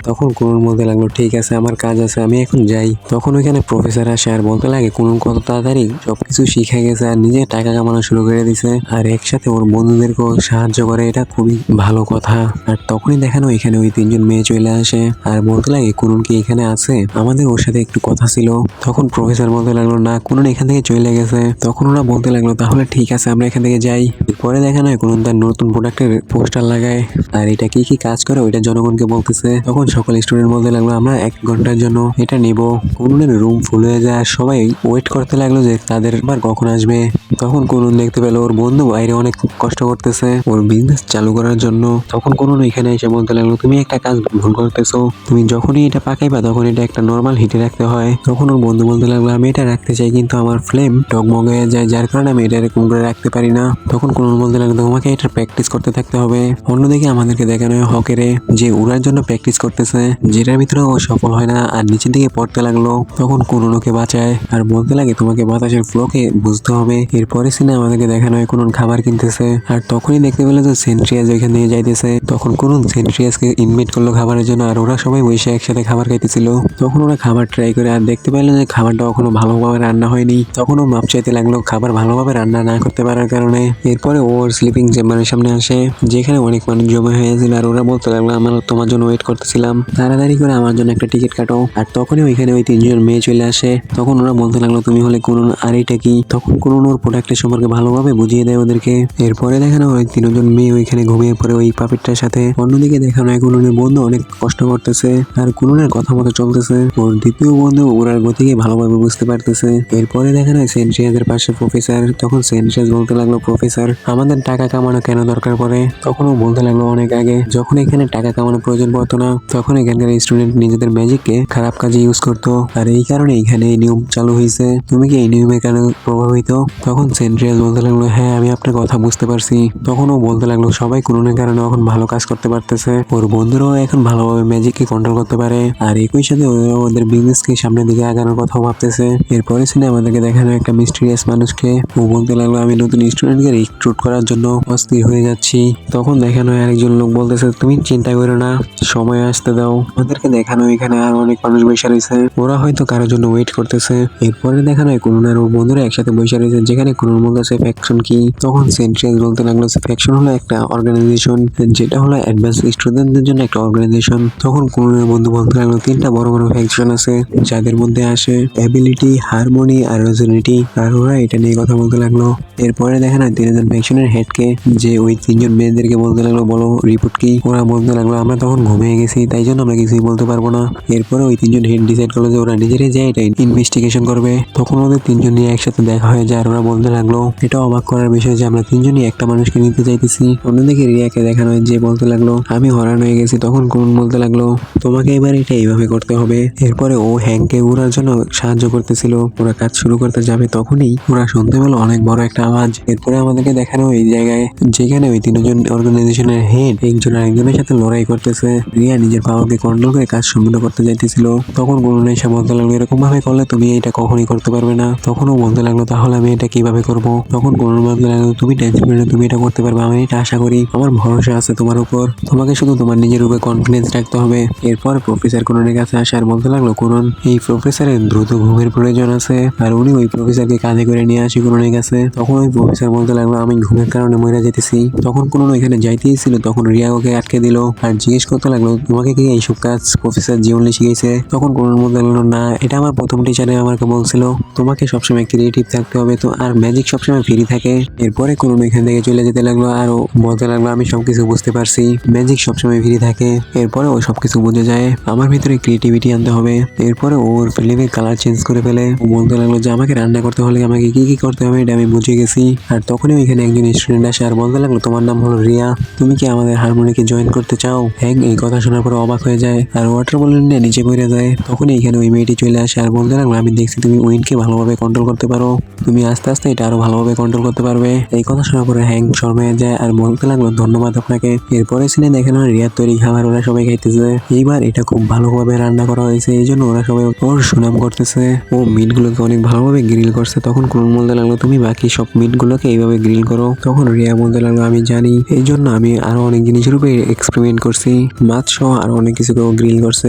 S1: তখন কুনুন বলতে লাগলো ঠিক আছে আমার কাজ আছে আমি এখন যাই। তখন ওইখানে প্রফেসর আসে আর বলতে লাগে কুনুন কত তাড়াতাড়ি সবকিছু শিখে গেছে আর নিজে টাকা কামানো শুরু করে দিছে আর একসাথে ওর বন্ধুদেরকেও সাহায্য করে, এটা খুবই ভালো কথা। আর তখনই দেখানো এখানে ওই 3জন মেয়ে চলে আসে আর বলতে লাগে কুনুন কি এখানে আছে, আমাদের ওর সাথে একটু কথা ছিল। তখন প্রফেসর বলতে লাগলো না কুনুন এখান থেকে চলে গেছে। তখন ওরা বলতে লাগলো তাহলে ঠিক আছে আমরা এখান থেকে যাই। পরে দেখানো হয় কুনুন তার নতুন প্রোডাক্টের পোস্টার লাগায় আর এটা কি কি কাজ করে ওইটা জনগণকে বলতেছে। তখন তখন সকল স্টুডেন্ট বলতে লাগলো আমরা 1 ঘন্টার জন্য এটা নিব। কুনুনের রুম ফুল হয়ে যায় আর সবাই ওয়েট করতে লাগলো যে তাদের আবার কখন আসবে। তখন কুনুন দেখতে পেল ওর বন্ধু বাইরে অনেক কষ্ট করতেছে ওর বিজনেস চালু করার জন্য। তখন কুনুন এখানে এসে বলতে লাগলো তুমি একটা কাজ ভুল করতেছো, তুমি যখনই এটা পাকাইবা তখন এটা একটা নর্মাল হিটে রাখতে হয়। তখন ওর বন্ধু বলতে লাগলো আমি এটা রাখতে চাই কিন্তু আমার ফ্লেম ডগমগ হয়ে যায় যার কারণে আমি এটা এরকম করে রাখতে পারি না। তখন কুনুন বলতে লাগলো তোমাকে এটা প্র্যাকটিস করতে থাকতে হবে। অন্যদিকে আমাদেরকে দেখানো হয় হকেরে যে উড়ার জন্য প্র্যাকটিস করতেছে, যেটার ভিতরে ও সফল হয় না আর নিচের দিকে পড়তে লাগলো। তখন কুনুন ওকে বাঁচায় আর বলতে লাগে তোমাকে বাতাসের ফ্লোকে বুঝতে হবে। এরপরে সিনে আমাদেরকে দেখানো হয় কুনুন খাবার কিনতেছে আর তখনই দেখতে পেলো যে সেন্ট্রিয়াস ওইখান দিয়ে যাইতেছে। তখন কুনুন সেন্ট্রিয়াসকে ইনভাইট করলো খাবারের জন্য আর ওরা সবাই বসে একসাথে খাবার খাইতেছিল। তখন ওরা খাবার ট্রাই করে আর দেখতে পেলো যে খাবারটা কখনো ভালোভাবে রান্না হয়নি। তখন ও মাপ চাইতে লাগলো খাবার ভালোভাবে রান্না না করতে পারার কারণে। এরপরে ওর স্লিপিং চেম্বারের সামনে আসে যেখানে অনেক মানুষ জমা হয়েছিল আর ওরা বলতে লাগলো আমরা তোমার জন্য ওয়েট করতেছিলাম, তাড়াতাড়ি করে আমার জন্য একটা টিকিট কাটো। আর তখনই ওইখানে ওই 3জন মেয়ে চলে আসে। তখন ওরা বলতে লাগলো তুমি হলে কুনুন আর এটা কি। তখন কুনুন ওর প্রোডাক্টের সম্পর্কে ভালোভাবে বুঝিয়ে দেয় ওদেরকে। এরপরে দেখানো হয় 3জন মেয়ে ওইখানে ঘুমিয়ে পড়ে ওই পাপিটার সাথে। অন্যদিকে দেখানো হয় কুনুনের বন্ধু অনেক কষ্ট করতেছে আর কুনুনের কথা মতো চলতেছে। ওর দ্বিতীয় বন্ধু ওরার গতিকে ভালোভাবে বুঝতে পারতেছে। এরপরে দেখানো হয় সেন্ট্রিয়াসের পাশে প্রফেসর। তখন সেন্ট্রিয়াস বলতে লাগলো প্রফেসর আমাদের টাকা কামানো কেন দরকার পড়ে। তখন ও বলতে লাগলো অনেক আগে যখন এখানে টাকা কামানোর প্রয়োজন পড়তো না তখন এখানকার স্টুডেন্ট নিজেদের ম্যাজিককে খারাপ কাজে ইউজ করতো আর এই কারণে এখানে এই নিয়ম চালু হয়েছে। তুমি কি এই নিয়মের কারণে প্রভাবিত। তখন সেন্ট্রিয়াস বলতে লাগলো হ্যাঁ আমি আপনার কথা বুঝতে পারছি। তখন ও বলতে লাগলো সবাই কুনুনের কারণে এখন ভালো কাজ করতে পারতেছে, ওর বন্ধুরাও এখন ভালোভাবে ম্যাজিককে কন্ট্রোল করতে পারে আর একই সাথে ওরা ওদের বিজনেসকে সামনের দিকে আগানোর কথাও ভাবতেছে। এরপরে সিনে আমাদেরকে দেখানো একটা মিস্টিরিয়াস মানুষকে। ও বলতে লাগলো আমি নতুন স্টুডেন্টকে রিক্রুট করার জন্য অস্থির হয়ে যাচ্ছি। তখন দেখানো হয় আরেকজন লোক বলতেছে তুমি চিন্তা করো না, সময় আসতে দাও। আমাদেরকে দেখানো এখানে আর অনেক মানুষ বসে রয়েছে, ওরা হয়তো কারোর জন্য ওয়েট করতেছে। এরপরে দেখানো হয় কুনুন আর ওর বন্ধুরা একসাথে বসে রয়েছে যেখানে কুনুন বলতেছে ফ্যাকশন কি। তখন সেন্ট্রিয়াস বলতে লাগলো ফ্যাকশন হলো একটা অর্গানাইজেশন যেটা হলো অ্যাডভান্স স্টুডেন্টদের জন্য একটা অর্গানাইজেশন। তখন কুনুনের বন্ধু বলতে লাগলো 3টা বড় বড় ফ্যাকশন আছে যাদের মধ্যে আসে অ্যাবিলিটি, হারমোনি আর রেজনিটি। আর ওরা এটা নিয়ে কথা বলতে লাগলো। এরপরে দেখেন 3জন ফ্যাকশনের হেডকে যে ওই 3জন মেয়েদেরকে বলতে লাগলো বলো রিপোর্ট কি। ওরা বলতে লাগলো আমরা তখন ঘুমিয়ে গেছি তাই জন্য আমরা কিছুই বলতে পারবো না। এরপরে ওই 3জন হেড ডিসাইড করলো যে ওরা নিজেরাই যায় এটা ইনভেস্টিগেশন করবে। তখন ওদের 3জন নিয়ে একসাথে দেখা হয়ে যায় আর ওরা বলতে লাগলো এটা অবাক করার বিষয় যে আমরা 3জনই একটা মানুষকে নিতে চাইতেছি। অন্যদিকে রিয়াকে দেখানো হয় যে বলতে লাগলো আমি হরান হয়ে গেছি। তখন কুনুন বলতে লাগলো তোমাকে এবার এটা এইভাবে করতে হবে। এরপরে ও হ্যাংকে উড়ার জন্য সাহায্য করতেছিল। ওরা কাজ শুরু করতে যাবে তখনই ওরা শুনতে পেলো অনেক বড় একটা আওয়াজ। এরপরে আমাদেরকে দেখানো এই জায়গায় যেখানে ওই 3জন অর্গানাইজেশনের হেড একজন আরেকজনের সাথে লড়াই করতেছে। রিয়া নিজের পাওয়ারকে কন্ট্রোল করে কাজ সম্পূর্ণ করতে যাইতেছিল। তখন কুনুন এসে বলতে লাগলো এরকম ভাবে করলে তুমি এটা কখনোই করতে পারবে না। তখন ও বলতে লাগলো তাহলে আমি এটা কিভাবে করব। তখন কুনুন বলতে লাগলো তুমি টেনশন করো না, তুমি এটা করতে পারবে, আমি এটা আশা করি, আমার ভরসা আছে তোমার উপর, তোমাকে শুধু তোমার নিজের উপরে কনফিডেন্স রাখতে হবে। এরপর প্রফেসর কুনুনের কাছে আসে আর বলতে লাগলো কুনুন এই প্রফেসরের দ্রুত ঘুমের প্রয়োজন আছে আর উনি ওই প্রফেসরকে কাঁধে করে নিয়ে আসি কুনুনের কাছে। তখন ওই প্রফেসর বলতে লাগলো আমি ঘুমের কারণে মরে যেতেছি। তখন কুনুন ওইখানে যাইতেই ছিল তখন রিয়া ওকে আটকে দিল আর জিজ্ঞেস করতে লাগলো তোমাকে কি এইসব কাজ প্রফেসর জীবনে শিখিয়েছে। তখন কুনুন বলতে লাগলো না, এটা আমার প্রথম টিচারে আমাকে বলছিল তোমাকে সবসময় ক্রিয়েটিভ থাকতে হবে তো আর ম্যাজিক সবসময় ফ্রি থাকে। এরপরে কুনুন এখান থেকে চলে যেতে লাগলো আর ও বলতে লাগলো আমি সবকিছু বুঝতে পারছি, ম্যাজিক সবসময় ফ্রি থাকে। এরপরে ও সবকিছু বুঝে যায়, আমার ভিতরে ক্রিয়েটিভিটি আনতে হবে। এরপরে ওর ফিল্মের কালার চেঞ্জ করে ফেলে। ও বলতে লাগলো যে আমাকে রান্না করতে হলে আমাকে কি কি করতে হবে এটা আমি বুঝে গেছি। আর তখনই ওইখানে একজন স্টুডেন্ট আসে আর বলতে লাগলো তোমার নাম হলো রিয়া, তুমি কি আমাদের হারমোনিকে জয়েন করতে চাও। হ্যাং এই কথা শোনার পর অবাক হয়ে যায় আর ওয়াটার বলুন নিয়ে নিচে পড়ে যায়। তখন এইখানে ওই মেয়েটি চলে আসে আর বলতে লাগলো আমি দেখছি তুমি উইন্ডকে ভালোভাবে কন্ট্রোল করতে পারো, তুমি আস্তে আস্তে এটা আরো ভালোভাবে কন্ট্রোল করতে পারবে। এই কথা শোনার পরে হ্যাং শর্মায় যায় আর বলতে লাগলো ধন্যবাদ আপনাকে। এরপরে সিনে দেখানো রিয়ার তৈরি খাবার ওরা সবাই খাইতেছে। এইবার এটা খুব ভালোভাবে রান্না করা হয়েছে এই জন্য ওরা সবাই ওর সুনাম করতেছে। ও মিট গুলোকে অনেক ভালোভাবে গ্রিল করছে। তখন কুনুন বলতে লাগলো তুমি বাকি সব মিট গুলোকে এইভাবে গ্রিল করো। তখন রিয়া বলতে লাগলো আমি জানি, এই জন্য আমি আরো অনেক জিনিসের উপরে এক্সপেরিমেন্ট করছি, মাছ সহ আরো অনেক কিছু গ্রিল করছে।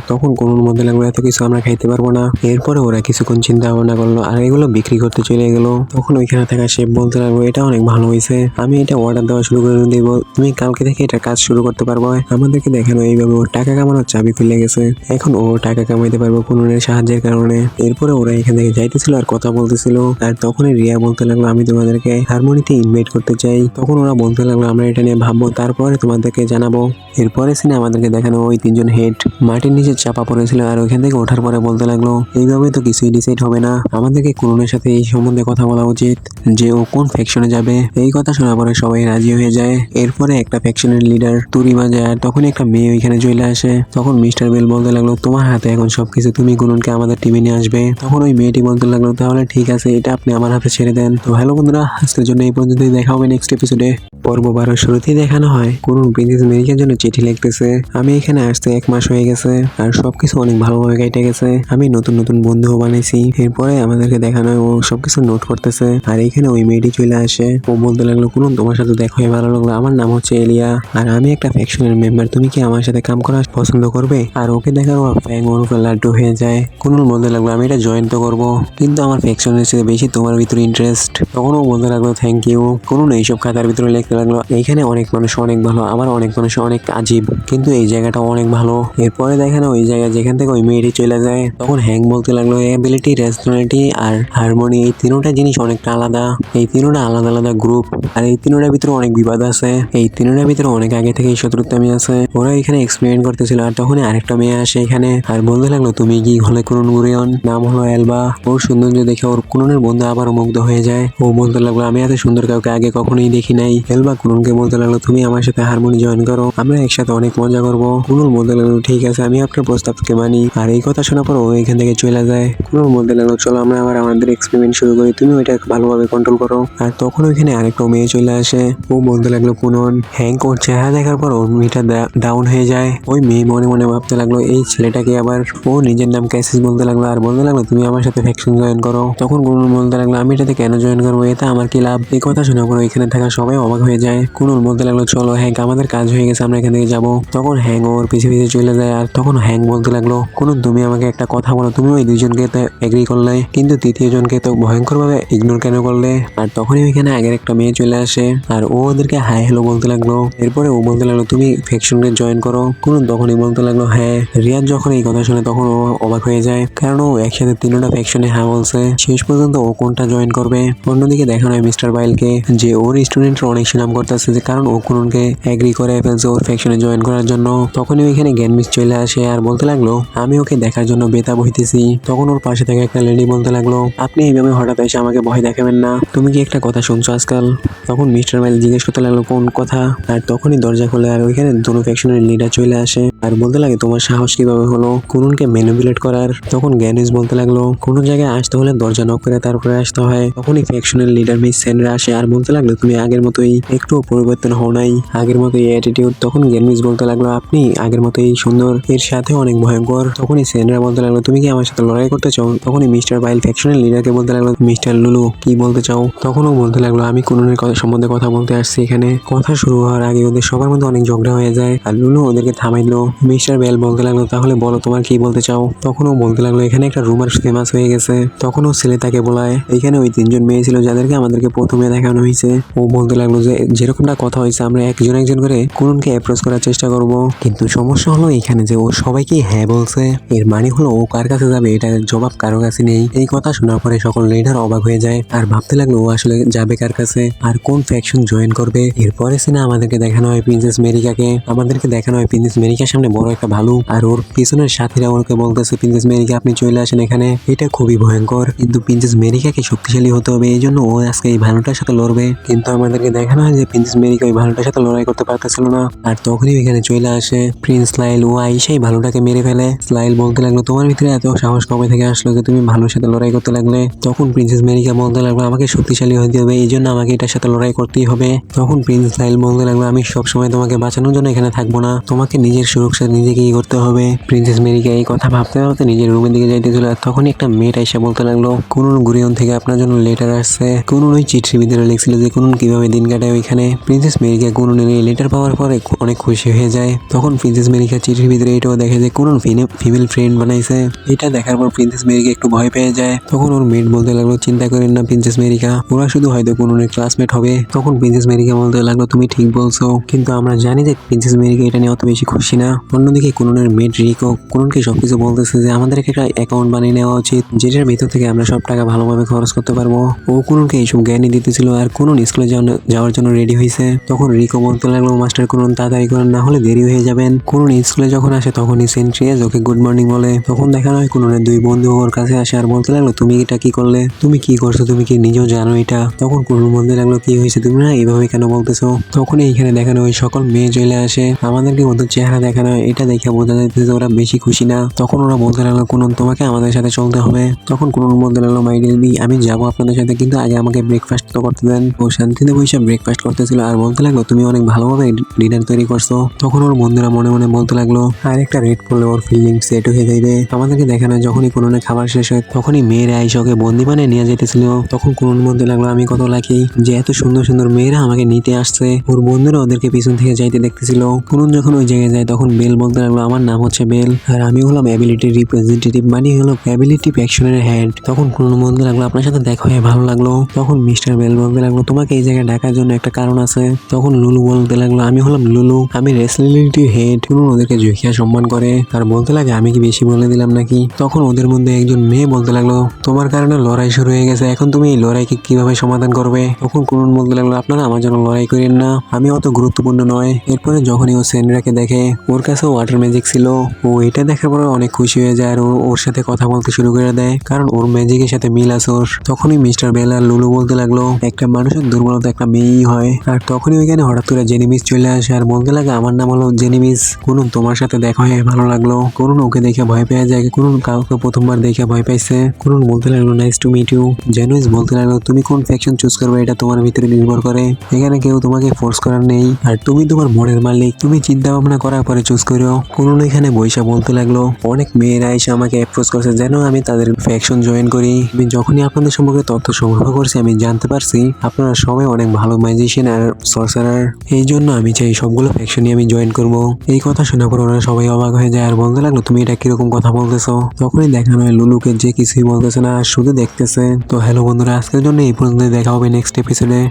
S1: তখন কুনুন বলতে লাগলো এত কিছু আমরা খাইতে পারবো না। এরপরে ওরা কিছুক্ষণ চিন্তা ভাবনা করলো আর এগুলো বিক্রি করতে চলে গেলো। তখন ওইখানে থাকা শেফ বলতে লাগলো এটা অনেক ভালো হয়েছে, আমি এটা অর্ডার দেওয়া শুরু করে দিব, তুমি কালকে থেকে এটা কাজ শুরু করতে পারবো। আমাদেরকে দেখানো এইভাবে ওর টাকা কামানোর চাবি খুলে গেছে, এখন ও টাকা কামাইতে পারবো কুনুনের সাহায্যের কারণে। এরপরে ওরা এখান থেকে যাইতেছিল আর কথা বলতেছিল আর তখনই রিয়া বলতে লাগলো আমি তোমাদেরকে হারমোনিতে ইনভাইট করতে চাই। তখন ওরা বলতে লাগলো আমরা এটা নিয়ে ভাববো তারপরে তোমাদেরকে জানাবো। এরপরে সিনে আমাদেরকে দেখানো ওই ওই তিনজন হেড মাটির নিচে চাপা পড়েছিল আর ওইখান থেকে ওঠার পরে বলতে লাগলো এইভাবে তো কিছুই ডিসাইড হবে না, আমাদেরকে কুরুনের সাথে এই সম্বন্ধে কথা বলা উচিত যে ও কোন ফ্যাকশনে যাবে। এই কথা শোনার পরে সবাই রাজি হয়ে যায়। এরপরে একটা ফ্যাকশনের লিডার তুরি বাজায় আর তখন একটা মেয়ে ওইখানে চলে আসে। তখন মিস্টার বেল বলতে লাগলো তোমার হাতে এখন সবকিছু, তুমি কুরুনকে আমাদের টিমে নিয়ে আসবে। তখন ওই মেয়েটি বলতে লাগলো তাহলে ঠিক আছে, এটা আপনি আমার হাতে ছেড়ে দেন। তো হ্যালো বন্ধুরা, আজকের জন্য এই পর্যন্তই, দেখা হবে নেক্সট এপিসোডে। পর্ব 12 শুরুতেই দেখানো হয় কুরুন প্রিন্সেস মেরিকার জন্য চিঠি লিখতেছে। আমি এখানে আসতে 1 মাস হয়ে গেছে আর সবকিছু অনেক ভালোভাবে কেটে গেছে। আমি নতুন নতুন বন্ধুও বানাইছি। এরপরে আমাদেরকে দেখানো হয় ও সবকিছু নোট করতেছে আর এখানে ওই মেয়েটি চলে আসে। ও বলতে লাগলো কুরুন তোমার সাথে দেখা হয়ে ভালো লাগলো, আমার নাম হচ্ছে এলিয়া আর আমি একটা ফ্যাকশনের মেম্বার, তুমি কি আমার সাথে কাম করা পছন্দ করবে? আর ওকে দেখার ও ফ্যাং ওর উপর লাড্ডু হয়ে যায়। কুরুন বলতে লাগলো আমি এটা জয়েন তো করবো কিন্তু আমার ফ্যাকশনের চেয়ে বেশি তোমার ভিতরে ইন্টারেস্ট। তখন ও বলতে লাগলো থ্যাংক ইউ। কুরুন এইসব খাতার ভিতরে লিখতে লাগলো এইখানে অনেক মানুষ অনেক ভালো, আবার অনেক মানুষ অনেক আজীব, কিন্তু এই জায়গাটা অনেক ভালো। এরপরে দেখানো ওই জায়গা যেখান থেকে ওই মেয়েটি চলে যায়। তখন হ্যাং বলতে লাগলো এবিলিটি, রেশনালিটি আর হারমোনি এই তিনটা জিনিস অনেকটা আলাদা, এই তিনটা আলাদা আলাদা গ্রুপ আর এই তিনটার ভিতরে অনেক বিবাদ আছে, এই তিনটার ভিতরে অনেক আগে থেকে শত্রুতামি আছে। ওরা এখানে এক্সপেরিমেন্ট করতেছিল আর তখনই আরেকটা মেয়ে আসে এখানে আর বলতে লাগলো তুমি কি হলে কুরুন গুরিয়ন, নাম হলো এলবা। ওর সৌন্দর্য দেখে ওর কুরুনের বন্ধু আবারও মুগ্ধ হয়ে যায়। ও বলতে লাগলো আমি এত সুন্দর কাউকে আগে কখনোই দেখি নাই। এলবা কুরুনকে বলতে লাগলো তুমি আমার সাথে হারমোনি জয়েন করো, আমরা একসাথে অনেক মজা করবো। কুরুন বলতে লাগলো ঠিক আছে, আমি আপনার প্রস্তাবকে মানি। আর এই কথা শোনার পর ও এখান থেকে চলে যায়। কুরুন বলতে লাগলো চলো আমরা আবার আমাদের এক্সপেরিমেন্ট শুরু করি, তুমি ওইটা ভালোভাবে কন্ট্রোল করো। আর তখন ওইখানে আরেকটা মেয়ে চলে আসে। ও বলতে লাগলো কুনন। হ্যাংক ওর চেহারা দেখার পর ওর মেয়েটা ডাউন হয়ে যায়। ওই মেয়ে মনে মনে ভাবতে লাগলো এই ছেলেটাকে আবার। ও নিজের নাম ক্যাসিস বলতে লাগলো আর বলতে লাগলো তুমি আমার সাথে ফ্যাকশন জয়েন করো। তখন কুনন বলতে লাগলো আমি এটাতে কেন জয়েন করবো, এতে আমার কি লাভ? এই কথা শোনার পর এখানে থাকা সবাই অবাক হয়ে যায়। কুনন বলতে লাগলো চলো হ্যাংক আমাদের কাজ হয়ে গেছে, আমরা এখান থেকে যাবো। তখন হ্যাং ওর পিছে পিছে চলে যায় আর তখন হ্যাং বলতে লাগলো কুনন তুমি আমাকে একটা কথা বলো, তুমি ওই দুইজনকে তো এগ্রি করলে কিন্তু তৃতীয় জনকে তো ভয়ঙ্কর ভাবে ইগনোর কেন করলে? আর তখনই ওইখানে আগের একটা মেয়ে চলে আসে আর ও ওদেরকে হাই হ্যালো বলতে লাগলো। এরপরে ও বলতে লাগলো তুমি ফ্যাকশনকে জয়েন করো। কুনন তখনই বলতে লাগলো হ্যাঁ। রিয়াজ যখন এই কথা শুনে তখন ও অবাক হয়ে যায় কারণ ও একসাথে তিনটা ফ্যাকশনে হ্যাঁ বলছে। শেষ পর্যন্ত ও কোনটা জয়েন করবে। অন্যদিকে দেখানো হয় মিস্টার বাইলকে যে ওর স্টুডেন্টরা অনেক সুনাম করতেছে যে কারণ ও কুননকে এগ্রি করে ফেলছে ওর ফ্যাকশনে জয়েন করার জন্য। তখনই ওইখানে জ্ঞানমিস চলে আসে আর বলতে লাগলো আমি ওকে দেখার জন্য বেতাব হইতেছি। তখন ওর পাশে থেকে একটা লেডি বলতে লাগলো আপনি এইভাবে হঠাৎ এসে আমাকে ভয় দেখাবেন না, তুমি কি একটা কথা শুনছো আজকাল? তখন মিস্টার বাইল জিজ্ঞেস করতে লাগলো কোন কথা। আর তখনই দরজা খোলে আর ওইখানে দুটো ফ্যাকশনের লিডার চলে আসে আর বলতে লাগে তোমার সাহস কিভাবে হলো কুননকে ম্যানিপুলেট করার। তখন জ্ঞানিস বলতে লাগলো কোনো জায়গায় আসতে হলে দরজা নক করে তারপরে আসতে হয়। তখনই ফ্যাকশনের লিডার মিস সেনরা আসে আর বলতে লাগলো তুমি আগের মতোই, একটু পরিবর্তন হও নাই, আগের মতোই অ্যাটিটিউড। তখন জ্ঞানিস বলতে লাগলো আপনি আগের মতোই সুন্দর, এর সাথে অনেক ভয়ঙ্কর। তখনই সেনরা বলতে লাগলো তুমি কি আমার সাথে লড়াই করতে চাও? তখনই মিস্টার বাইল ফ্যাকশনের লিডারকে বলতে লাগলো মিস্টার লুলু কি বলতে চাও? তখনও বলতে লাগলো আমি কুননের সম্বন্ধে কথা বলতে আসছি এখানে। কথা শুরু হওয়ার আগে ওদের সবার মধ্যে অনেক ঝগড়া হয়ে যায় আর লুলু ওদেরকে থামাইলো। মিস্টার বেল বলতে লাগলো তাহলে বলো তোমার কি বলতে চাও? তখনও বলতে লাগলো এখানে একটা রুমার ফেমাস হয়ে গেছে। তখনও ছেলে তাকে বলায় এখানে ওই তিনজন মেয়ে ছিল যাদেরকে আমাদেরকে প্রথমে দেখানো হয়েছে। ও বলতে লাগলো যে যেরকমটা কথা হয়েছে আমরা একজন একজন করে কুননকে অ্যাপ্রোচ করার চেষ্টা করব, কিন্তু সমস্যা হলো এখানে যে ও সবাইকে হ্যাঁ বলছে, এর মানে হলো ও কার কাছে যাবে এটার জবাব কারো কাছে নেই। এই কথা শোনার পরে সকল লিডার অবাক হয়ে যায় আর ভাবতে লাগলো ও আসলে যাবে কার কাছে আর কোন ফ্যাকশন জয়েন করবে। এরপরে সিনা আমাদেরকে দেখানো হয় প্রিন্সেস মেরিকাকে। আমাদেরকে দেখানো হয় প্রিন্সেস মেরিকার সামনে বড় একটা ভালুক আর ওর পিছনের সাথীরা ওকে বলতেছে প্রিন্সেস মেরিকা আপনি চলে আসেন এখানে, এটা খুবই ভয়ঙ্কর। কিন্তু প্রিন্সেস মেরিকাকে শক্তিশালী হতে হবে, এই জন্য ও আজকে এই ভালুটার সাথে লড়বে। কিন্তু আমাদেরকে দেখানো হয় যে প্রিন্সেস মেরিকা ওই ভালুটার সাথে লড়াই করতে পারতেছিল না আর তখনই এখানে চলে আসে প্রিন্স স্লাইল। ও আইসাই ভালুটাকে মেরে ফেলে। স্লাইল বলতে লাগলো তোমার ভিতরে এত সাহস কবে থেকে আসলো যে তুমি ভালুর সাথে লড়াই করতে লাগলে? তখন প্রিন্সেস মেরিকা বলতে লাগলো আমাকে শক্তিশালী হতে হবে, এই জন্য আমাকে এটার সাথে লড়াই করতেই হবে। তখন প্রিন্স স্লাইল বলতে লাগলো আমি সবসময় তোমাকে বাঁচানোর জন্য এখানে থাকবো না, তোমাকে নিজের সুরক্ষা নিজেকেই করতে হবে। প্রিন্সেস মেরিকা এই কথা ভাবতে ভাবতে নিজের রুমের দিকে যাইতেছিল আর তখনই একটা মেয়েটা এসে বলতে লাগলো কুনন গুরিয়ন থেকে আপনার জন্য লেটার আসছে। কুনন ওই চিঠির ভিতরে লিখছিল যে কুনন কিভাবে দিন কাটায় ওইখানে। প্রিন্সেস মেরিকা কুননের এই লেটার পাওয়ার পরে অনেক খুশি হয়ে যায়। তখন প্রিন্সেস মেরিকা চিঠির ভিতরে এটাও দেখে যে কুনন ফিমেল ফ্রেন্ড বানাইছে। এটা দেখার পর প্রিন্সেস মেরিকা একটু ভয় পেয়ে যায়। তখন ওর মেট বলতে লাগলো চিন্তা করেন না প্রিন্সেস মেরিকা, ওরা শুধু হয়তো কুননের ক্লাসমেট হবে। তখন প্রিন্সেস মেরিকা বলতে লাগলো তুমি ঠিক বলছো, কিন্তু আমরা জানি যে প্রিন্সেস মেরিকা এটা নিয়ে অত বেশি খুশি না। অন্যদিকে কুননের মেড রিকো কুননকে সবকিছু বলতেছে যে আমাদের একটা অ্যাকাউন্ট বানিয়ে নেওয়া উচিত, যেটার ভিতর থেকে আমরা সব টাকা ভালোভাবে খরচ করতে পারবো। ও কুননকে এইসব জ্ঞানই দিতেছিল আর কুনন স্কুলে যাওয়ার জন্য রেডি হয়েছে। তখন রিকো বলতে লাগলো, মাস্টার কুনন তাড়াতাড়ি করেন, না হলে দেরি হয়ে যাবেন। কুনন স্কুলে যখন আসে তখনই সেন্ট্রিয়াস ওকে গুড মর্নিং বলে। তখন দেখানো হয় কুননের দুই বন্ধু ওর কাছে আসে আর বলতে লাগলো, তুমি এটা কি করলে, তুমি কি করছো, তুমি কি নিজেও জানো এটা? তখন কুনন বলতে লাগলো, কি হয়েছে, তুমি না এইভাবে কেন বলতেছো? তখন এইখানে দেখানো হয় সকল মেয়ে চলে আসে, আমাদেরকে ওদের চেহারা দেখানো হয়, এটা দেখে বোঝা যাইতেছে ওরা বেশি খুশি না। তখন ওরা বলতে লাগলো, কুনন তোমাকে আমাদের সাথে চলতে হবে। তখন কুনন বলতে লাগলো, মাই ডিয়ার, আমি যাবো আপনাদের সাথে, কিন্তু আগে আমাকে ব্রেকফাস্ট তো করতে দেন। ও শান্তিতে বসে ব্রেকফাস্ট করতেছিল আর বলতে লাগলো, তুমি অনেক ভালোভাবে ডিনার তৈরি করছো। তখন ওর বন্ধুরা মনে মনে বলতে লাগলো, আর একটা রেড পড়লে ওর ফিলিং সেট হয়ে যাবে। আমাদেরকে দেখানো হয় যখনই কুননের খাবার শেষ হয় তখনই মেয়েরা আইসা ওকে বন্দি বানিয়ে নিয়ে যেতেছিল। তখন কুনন বলতে লাগলো, আমি কত লাকি যে এত সুন্দর সুন্দর মেয়েরা আমাকে নিতে আসছে। ওর বন্ধুরা ওদেরকে পিছন থেকে যাইতে দেখতেছিল। কুনন যখন ওই জায়গায় যায় তখন বেল বলতে লাগলো, আমার নাম হচ্ছে বেল আর আমি হলাম অ্যাবিলিটি রিপ্রেজেন্টেটিভ, মানে হলো অ্যাবিলিটি অ্যাকশনের হেড। তখন কুনন বলতে লাগলো, আপনার সাথে দেখা হয়ে ভালো লাগলো। তখন মিস্টার বেল বলতে লাগলো, তোমাকে এই জায়গায় ডাকার জন্য একটা কারণ আছে। তখন লুলু বলতে লাগলো, আমি হলাম লুলু, আমি রেসলিটির হেড। কুনন ওদেরকে জুখিয়া সম্মান করে আর বলতে লাগে, আমি কি বেশি বলে দিলাম নাকি? তখন ওদের মধ্যে একজন মেয়ে বলতে লাগলো, তোমার কারণে লড়াই শুরু হয়ে গেছে, এখন তুমি এই লড়াইকে কিভাবে সমাধান করবে? তখন কুনন বলতে লাগলো, আপনারা আমার জন্য লড়াই করেন না, আমি অত গুরুত্বপূর্ণ নয়। এরপরে যখনই ও সেন্ড্রাকে দেখে, ওর কাছে ওয়াটার ম্যাজিক ছিল, ও এটা দেখার পরে অনেক খুশি হয়ে যায় আর ওর সাথে কথা বলতে শুরু করে দেয়, কারণ ওর ম্যাজিকের সাথে মিল আছে ওর। তখনই মিস্টার বেল আর লুলু বলতে লাগলো, একটা মানুষের দুর্বলতা একটা মেয়েই হয়। আর তখনই ওইখানে হঠাৎ করে জেনিমিস চলে আসে আর বলতে লাগে, আমার নাম হলো জেনিমিস, কুনন তোমার সাথে দেখা হয়ে ভালো লাগলো। কুনন ওকে দেখে ভয় পেয়ে যায়, কুনন কাউকে প্রথমবার দেখে ভয় পাইছে। কুনন বলতে লাগলো, নাইস টু মিট ইউ। জেনিমিস বলতে লাগলো, তুমি কোন ফ্যাকশন চুজ করবে এটা তোমার ভিতরে নির্ভর করে, এখানে কেউ তোমাকে ফোর্স করার নেই, আর তুমি তোমার মনের মালিক, তুমি চিন্তা ভাবনা করার পরে চুজ করো। কুনন এখানে বৈশা বলতে লাগলো, অনেক মেয়েরা এসে আমাকে অ্যাপ্রোচ করছে যেন আমি তাদের ফ্যাকশন জয়েন করি। আমি যখনই আপনাদের সম্পর্কে তথ্য সংগ্রহ করছি আমি জানতে পারছি আপনারা সবাই অনেক ভালো ম্যাজিশিয়ান আর সর্সারার, এই জন্য আমি চাই সবগুলো ফ্যাকশনই আমি জয়েন করব। এই কথা শোনার পর ওরা সবাই অবাক হয়ে যায় আর বলতে লাগলো, তুমি এটা কিরকম কথা বলতেছো? তখনই দেখানো হয় লুলুকে যে কিছুই বলতেছে না, শুধু দেখতেছে। তো হ্যালো বন্ধুরা, আজকের জন্য এই পর্যন্ত, দেখা হবে নেক্সট এপিসোডে।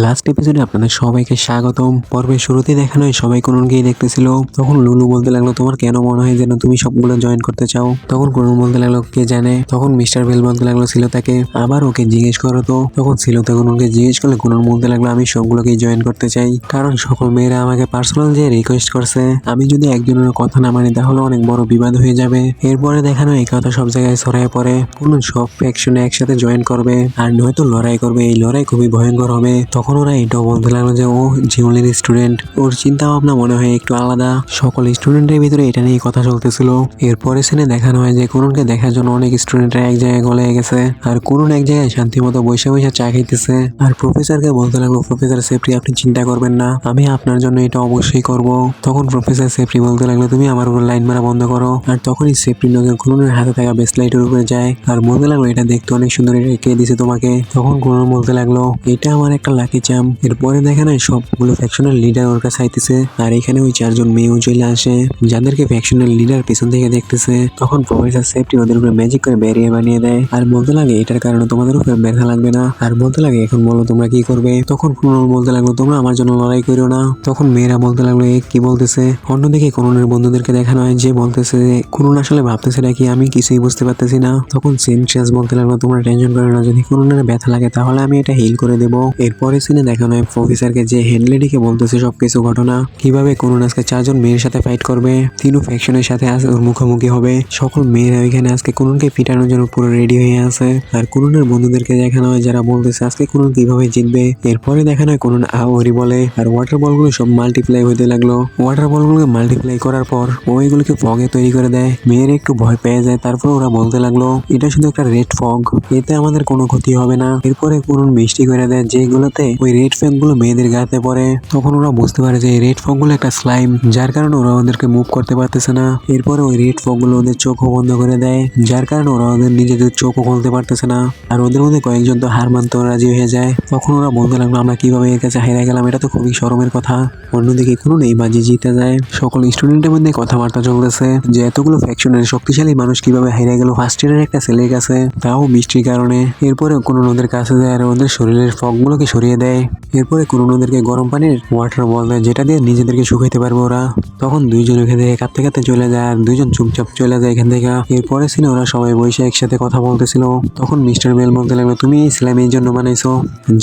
S1: লাস্ট এপিসোডে আপনাদের সবাইকে স্বাগতম। পর্বের শুরুতে দেখানো হয় সবাই কুননকেই দেখতেছিল। তখন লুলু বলতে লাগলো, তোমার কেন মনে হয় যেন তুমি সবগুলো জয়েন করতে চাও? তখন কুনন বলতে লাগলো, কে জানে। তখন মিস্টার বেল বলতে লাগলো, সিলতাকে আবার ওকে জিজ্ঞেস করো তো। তখন সিলতা কুননকে জিজ্ঞেস করলে কুনন বলতে লাগলো, আমি সবগুলোকেই জয়েন করতে চাই, কারণ সকল মেয়েরা আমাকে পার্সোনাল যে রিকোয়েস্ট করছে, আমি যদি একজনের কথা না মানি তাহলে অনেক বড় বিবাদ হয়ে যাবে। এরপরে দেখানো এই কথা সব জায়গায় ছড়ায় পড়ে, কুনন সব ফ্যাকশনে একসাথে জয়েন করবে আর নয়তো লড়াই করবে, এই লড়াই খুবই ভয়ঙ্কর হবে। তখন ওরা এটাও বলতে লাগলো যে ও জিওলের স্টুডেন্ট, ওর চিন্তা ভাবনা মনে হয় একটু আলাদা। সকল স্টুডেন্টের ভিতরে এটা নিয়ে কথা চলতেছিল। এরপরে সিনে দেখানো হয় যে কুননকে দেখার জন্য অনেক স্টুডেন্টরা এক জায়গায় গলে গেছে আর কুনন এক জায়গায় শান্তি মতো বসে বসে চা খাইতেছে আর প্রফেসরকে বলতে লাগলো, প্রফেসর সেফটি আপনি চিন্তা করবেন না, আমি আপনার জন্য এটা অবশ্যই করব। তখন প্রফেসর সেফটি বলতে লাগলো, তুমি আমার উপর লাইন মারা বন্ধ করো। আর তখনই সেফটি নজর কুননের হাতে থাকা বেসলাইটের উপরে যায় আর বলতে লাগলো, এটা দেখতে অনেক সুন্দর, এটা কে দিছে তোমাকে? তখন কুনন বলতে লাগলো, এটা আমার একটা লাকি চাম। এরপরে দেখা নাই সবগুলো ফ্যাকশনের লিডার ওর কাছে আইতেছে আর এখানে ওই চারজন মেয়েও চলে আসে যাদেরকে ফ্যাকশনের লিডার পিছন থেকে দেখতেছে। তখন প্রফেসর সেফটি ওদের উপরে ম্যাজিক করে ব্যারিয়ার বানিয়ে দেয় আর বলতে লাগে, এটার কারণে তোমাদের উপরে ব্যথা লাগবে না। আর বলতে লাগে, এখন বলো তোমরা কি করবে? তখন কুনন বলতে লাগলো, তোমরা আমার জন্য লড়াই করো না। তখন মেয়েরা বলতে লাগলো, এ কি বলতেছে? অন্যদিকে কুননের বন্ধুদেরকে দেখানো হয় যে বলতেছে কুনন আসলে ভাবতেছে নাকি, আমি কিছুই বুঝতে পারতেছি না। তখন সেন্ট্রিয়াস বলতে লাগলো, তোমরা টেনশন করো না, যদি কুননের ব্যথা লাগে তাহলে আমি এটা হিল করে দেবো। এরপরে সিনে দেখানো হয় প্রফেসরকে যে হ্যান্ডলেডিকে বলতেছে সবকিছু ঘটনা, কিভাবে কুনন আজকে চারজন মেয়ের সাথে ফাইট করবে, তিনও ফ্যাকশনের সাথে ওর মুখোমুখি হবে। সকল মেয়েরা ওইখানে আজকে কুননকে পিটানোর জন্য পুরো রেডি হয়ে আছে আর কুননের বন্ধুদেরকে দেখানো হয় যারা বলতেছে আজকে কুনন কিভাবে জিতবে। এরপরে দেখানো হয় কুনন আওরি বলে আর ওয়াটার বলগুলো সব মাল্টিপ্লাই হতে লাগলো। ওয়াটার বলগুলোকে মাল্টিপ্লাই করার পর ওইগুলোকে ফগে তৈরি করে দেয়। মেয়েরা একটু ভয় পেয়ে যায়, তারপর ওরা বলতে লাগলো, এটা শুধু একটা রেড ফগ, এতে আমাদের কোনো ক্ষতি হবে না। এরপরে কুনন মিষ্টি করে দেয় যেগুলোতে ওই রেড ফগ গুলো মেয়েদের গাতে পড়ে। তখন ওরা বুঝতে পারে যে এই রেড ফগ গুলো একটা স্লাইম, যার কারণে ওরা ওদেরকে মুভ করতে পারতেছে না। এরপরে ওই রেড ফগ গুলো ওদের চোখও বন্ধ করে দেয়, যার কারণে ওরা ওদের নিজেদের চোখও খুলতে পারতেছে না। আর ওদের মধ্যে কয়েকজন তো হার মানতে রাজি হয়ে যায়। তখন ওরা বলতে লাগলো, আমরা কিভাবে এর কাছে হেরে গেলাম, এটা তো খুবই শরমের কথা। অন্যদিকে কুনন এই বাজি জিতে যায়। সকল স্টুডেন্টের মধ্যে কথাবার্তা চলতেছে যে এতগুলো ফ্যাকশনের শক্তিশালী মানুষ কিভাবে হেরে গেল ফার্স্ট ইয়ারের একটা ছেলের কাছে, তাও বৃষ্টির কারণে। এরপরে কুনন ওদের কাছে যায় আর ওদের শরীরের ফগ গুলোকে সরিয়ে দিয়ে দেয়। এরপরে কুরুন ওদেরকে গরম পানির ওয়াটার বল দেয়, যেটা দিয়ে নিজেদেরকে শুকাইতে পারবে ওরা। তখন দুইজন এখান থেকে কাঁপতে কাঁপতে চলে যায় আর দুইজন চুপচাপ চলে যায় এখান থেকে। এরপরে সিনে ওরা সবাই বসে একসাথে কথা বলতেছিল। তখন মিস্টার বেল বলতে লাগলো, তুমি এই স্ল্যাম এই জন্য বানাইছো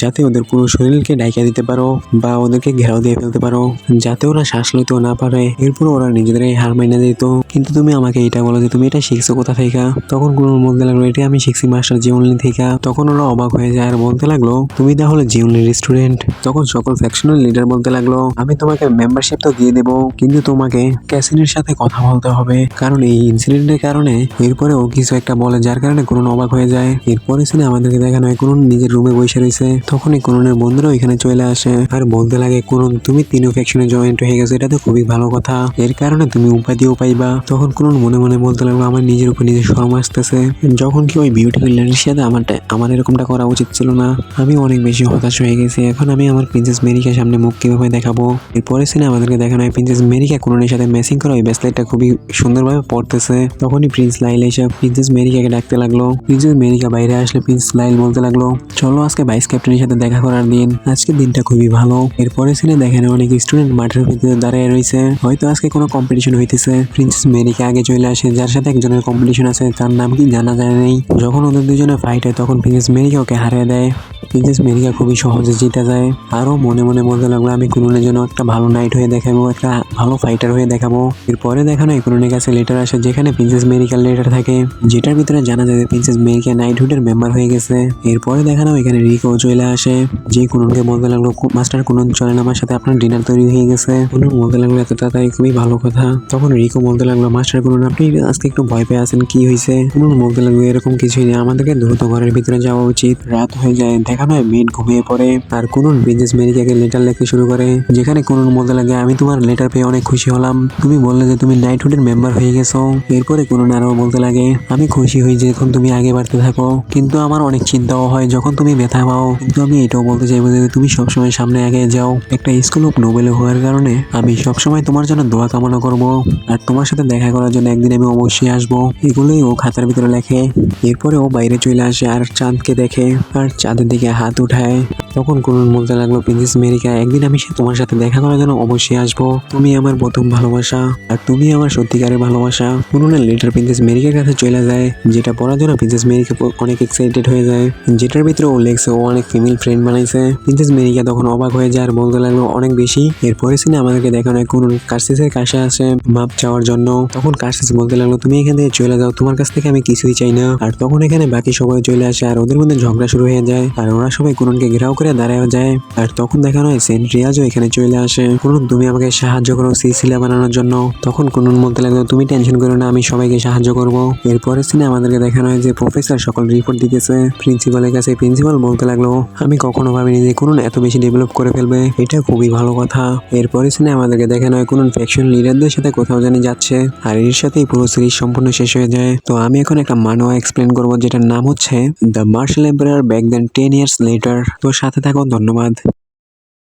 S1: যাতে ওদের পুরো শরীরকে ডাইকা দিতে পারো বা ওদেরকে ঘেরাও দিয়ে ফেলতে পারো, যাতে ওরা শ্বাস লইতেও না পারে। এরপর ওরা নিজেদের হার মাইনা দিত। কিন্তু তুমি আমাকে এটা বলো যে তুমি এটা শিখছো কোথা থেকে? তখন কুরুন বলতে লাগলো, এটা আমি শিখছি মাস্টার জিউনলি থেকে। তখন ওরা অবাক হয়ে যায় আর বলতে লাগলো, তুমি তাহলে জিউনলির স্টুডেন্ট? তখন সকল ফ্যাকশনাল লিডার বলতে লাগলো, আমি তোমাকে মেম্বারশিপ তো দিয়ে দেবো, কিন্তু তোমাকে ক্যাসিনের সাথে কথা বলতে হবে, কারণ এই ইনসিডেন্টের কারণে। এরপরে ও কিছু একটা বলে যার কারণে কুরুন অবাক হয়ে যায়। এরপরে সিনে আমাদেরকে দেখানো হয় কুরুন নিজের রুমে বসে রয়েছে। তখনই কুরুনের বন্ধুরাও এখানে চলে আসে আর বলতে লাগে, কুরুন তুমি তিনও ফ্যাকশনে জয়েন্ট হয়ে গেছো, এটা তো খুবই ভালো কথা, এর কারণে তুমি উপাধিও পাইবা। তখন কুরুন মনে মনে বলতে লাগলো, আমার নিজের উপর নিজের শরম আসতেছে, যখন কি ওই বিউটিফুল লেডির সাথে আমার এরকমটা করা উচিত ছিল না। আমি অনেক বেশি হতাশ হয়ে গেছি, এখন আমি আমার প্রিন্সেস মেরিকার সামনে মুখ কিভাবে দেখাবো? এরপরে সিনে আমাদেরকে দেখানো হয় প্রিন্সেস মেরিকা কুরুনের সাথে ম্যাচিং করা ওই ব্রেসলেটটা খুবই সুন্দরভাবে পড়তেছে। তখনই প্রিন্স লাইল এসে প্রিন্সেস মেরিকাকে ডাকতে লাগলো। প্রিন্সেস মেরিকা বাইরে আসলে প্রিন্স লাইল বলতে লাগলো, চলো আজকে ভাইস ক্যাপ্টেনের সাথে দেখা করার দিন, আজকের দিনটা খুবই ভালো। এরপরে সিনে দেখেন অনেক স্টুডেন্ট মাঠের ভিতরে দাঁড়িয়ে রয়েছে, হয়তো আজকে কোনো কম্পিটিশন হইতেছে। প্রিন্সেস মেরিকা আগে চলে আসে, যার সাথে একজনের কম্পিটিশন আছে, তার নাম কি জানা যায় নাই। যখন ওদের দুজনে ফাইট হয় তখন প্রিন্সেস মেরিকা ওকে হারিয়ে দেয়। প্রিন্সেস মেরিকা খুবই সহজে জিতে যায়। আরো মনে মনে বলতে লাগলো, আমি কুরুনের জন্য একটা ভালো নাইট হয়ে দেখাবো, একটা ভালো ফাইটার হয়ে দেখাবো। এরপরে দেখানো হয় কুরুনের কাছে লেটার আসে, যেখানে প্রিন্সেস মেরিকার লেটার থাকে, যেটার ভিতরে জানা যায় যে প্রিন্সেস মেরিকা নাইটহুডের মেম্বার হয়ে গেছে। এরপরে দেখানো এখানে রিকো চলে আসে, যে কুরুনকে বলতে লাগলো, মাস্টার কুরুন চলেন আমার সাথে, আপনার ডিনার তৈরি হয়ে গেছে। কুরুন বলতে লাগলো, এত তাড়াতাড়ি, খুবই ভালো কথা। তখন রিকো বলতে লাগলো, মাস্টার কুরুন আপনি আজকে একটু ভয় পেয়ে আছেন, কি হয়েছে? কুরুন বলতে লাগলো, এরকম কিছুই নেই, আমাদেরকে দ্রুত ঘরের ভিতরে যাওয়া উচিত, রাত হয়ে যায়। দেখানো হয় মেড ঘুমিয়ে পড়ে আর কুরুন প্রিন্সেস মেরিকাকে লেটার লিখতে শুরু করে, যেখানে কুরুন বলতে লাগে, আমি তোমার লেটার পেয়ে অনেক খুশি হলাম, তুমি বললে যে তুমি নাইটহুডের মেম্বার হয়ে গেছো। এরপরে কুরুন আরো বলতে লাগে, আমি খুশি হই যখন তুমি আগে বাড়তে থাকো, কিন্তু আমার অনেক চিন্তাও হয় যখন তুমি ব্যথা পাও, কিন্তু আমি এটাও বলতে চাইবো যে তুমি সবসময় সামনে আগে যাও। একটা স্কুল অফ নোবেল হওয়ার কারণে আমি সবসময় তোমার জন্য দোয়া কামনা করব, আর তোমার সাথে দেখা করার জন্য একদিন আমি অবশ্যই আসবো। এগুলোই ও খাতার ভিতরে লেখে। এরপরে ও বাইরে চলে আসে আর চাঁদকে দেখে আর চাঁদের দিকে হাত উঠায়। তখন কুরুন বলতে লাগলো, প্রিন্সেস মেরিকা একদিন আমি তোমার সাথে দেখা করার জন্য অবশ্যই আসবো, তুমি আমার প্রথম ভালোবাসা আর তুমি আমার সত্যিকারের ভালোবাসা। কুরুনের লেটার প্রিন্সেস মেরিকার কাছে চলে যায়, যেটা পড়ার জন্য প্রিন্সেস মেরিকা অনেক এক্সাইটেড হয়ে যায়, যেটার ভিতরে ও লেখছে ও অনেক ফিমেল ফ্রেন্ড বানাইছে। প্রিন্সেস মেরিকা তখন অবাক হয়ে যায় আর বলতে লাগলো, অনেক বেশি। এরপরে সিনে আমাদেরকে দেখানো হয় কুরুন কার্সিসের কাছে আসে মাপ চাওয়ার জন্য। তখন কার্সিস বলতে লাগলো, তুমি এখান থেকে চলে যাও, তোমার কাছ থেকে আমি কিছুই চাই না। আর তখন এখানে বাকি সবাই চলে আসে আর ওদের মধ্যে ঝগড়া শুরু হয়ে যায় আর ওরা সবাই কুরুনকে ঘেরাও করে দাঁড়ায় যায়। আর তখন দেখানো হয় সেন্ট রিয়াজও এখানে চলে আসে, কুরুন তুমি আমাকে সাহায্য করো সিলসিলা বানানোর জন্য। তখন কুরুন বলতে লাগলো, তুমি টেনশন করো না, আমি সবাইকে সাহায্য করব। এরপরে সিনে আমাদেরকে দেখানো হয় যে প্রফেসর সকল রিপোর্ট দিতেছে প্রিন্সিপালের কাছে। প্রিন্সিপাল বলতে লাগলো, আমি কখনো ভাবিনি যে কুরুন এত বেশি ডেভেলপ করে ফেলবে, এটা খুবই ভালো কথা। এরপরে সিনে আমাদেরকে দেখানো হয় কুরুন ফ্যাকশন লিডারদের সাথে কোথাও জানি যাচ্ছে আর এর সাথেই পুরো সিরিজ সম্পূর্ণ শেষ হয়ে যায়। তো আমি এখন একটা মানোয়া এক্সপ্লেন করবো, যেটার নাম হচ্ছে the martial empire back then 10 years later। তো সাথে থাকো, ধন্যবাদ।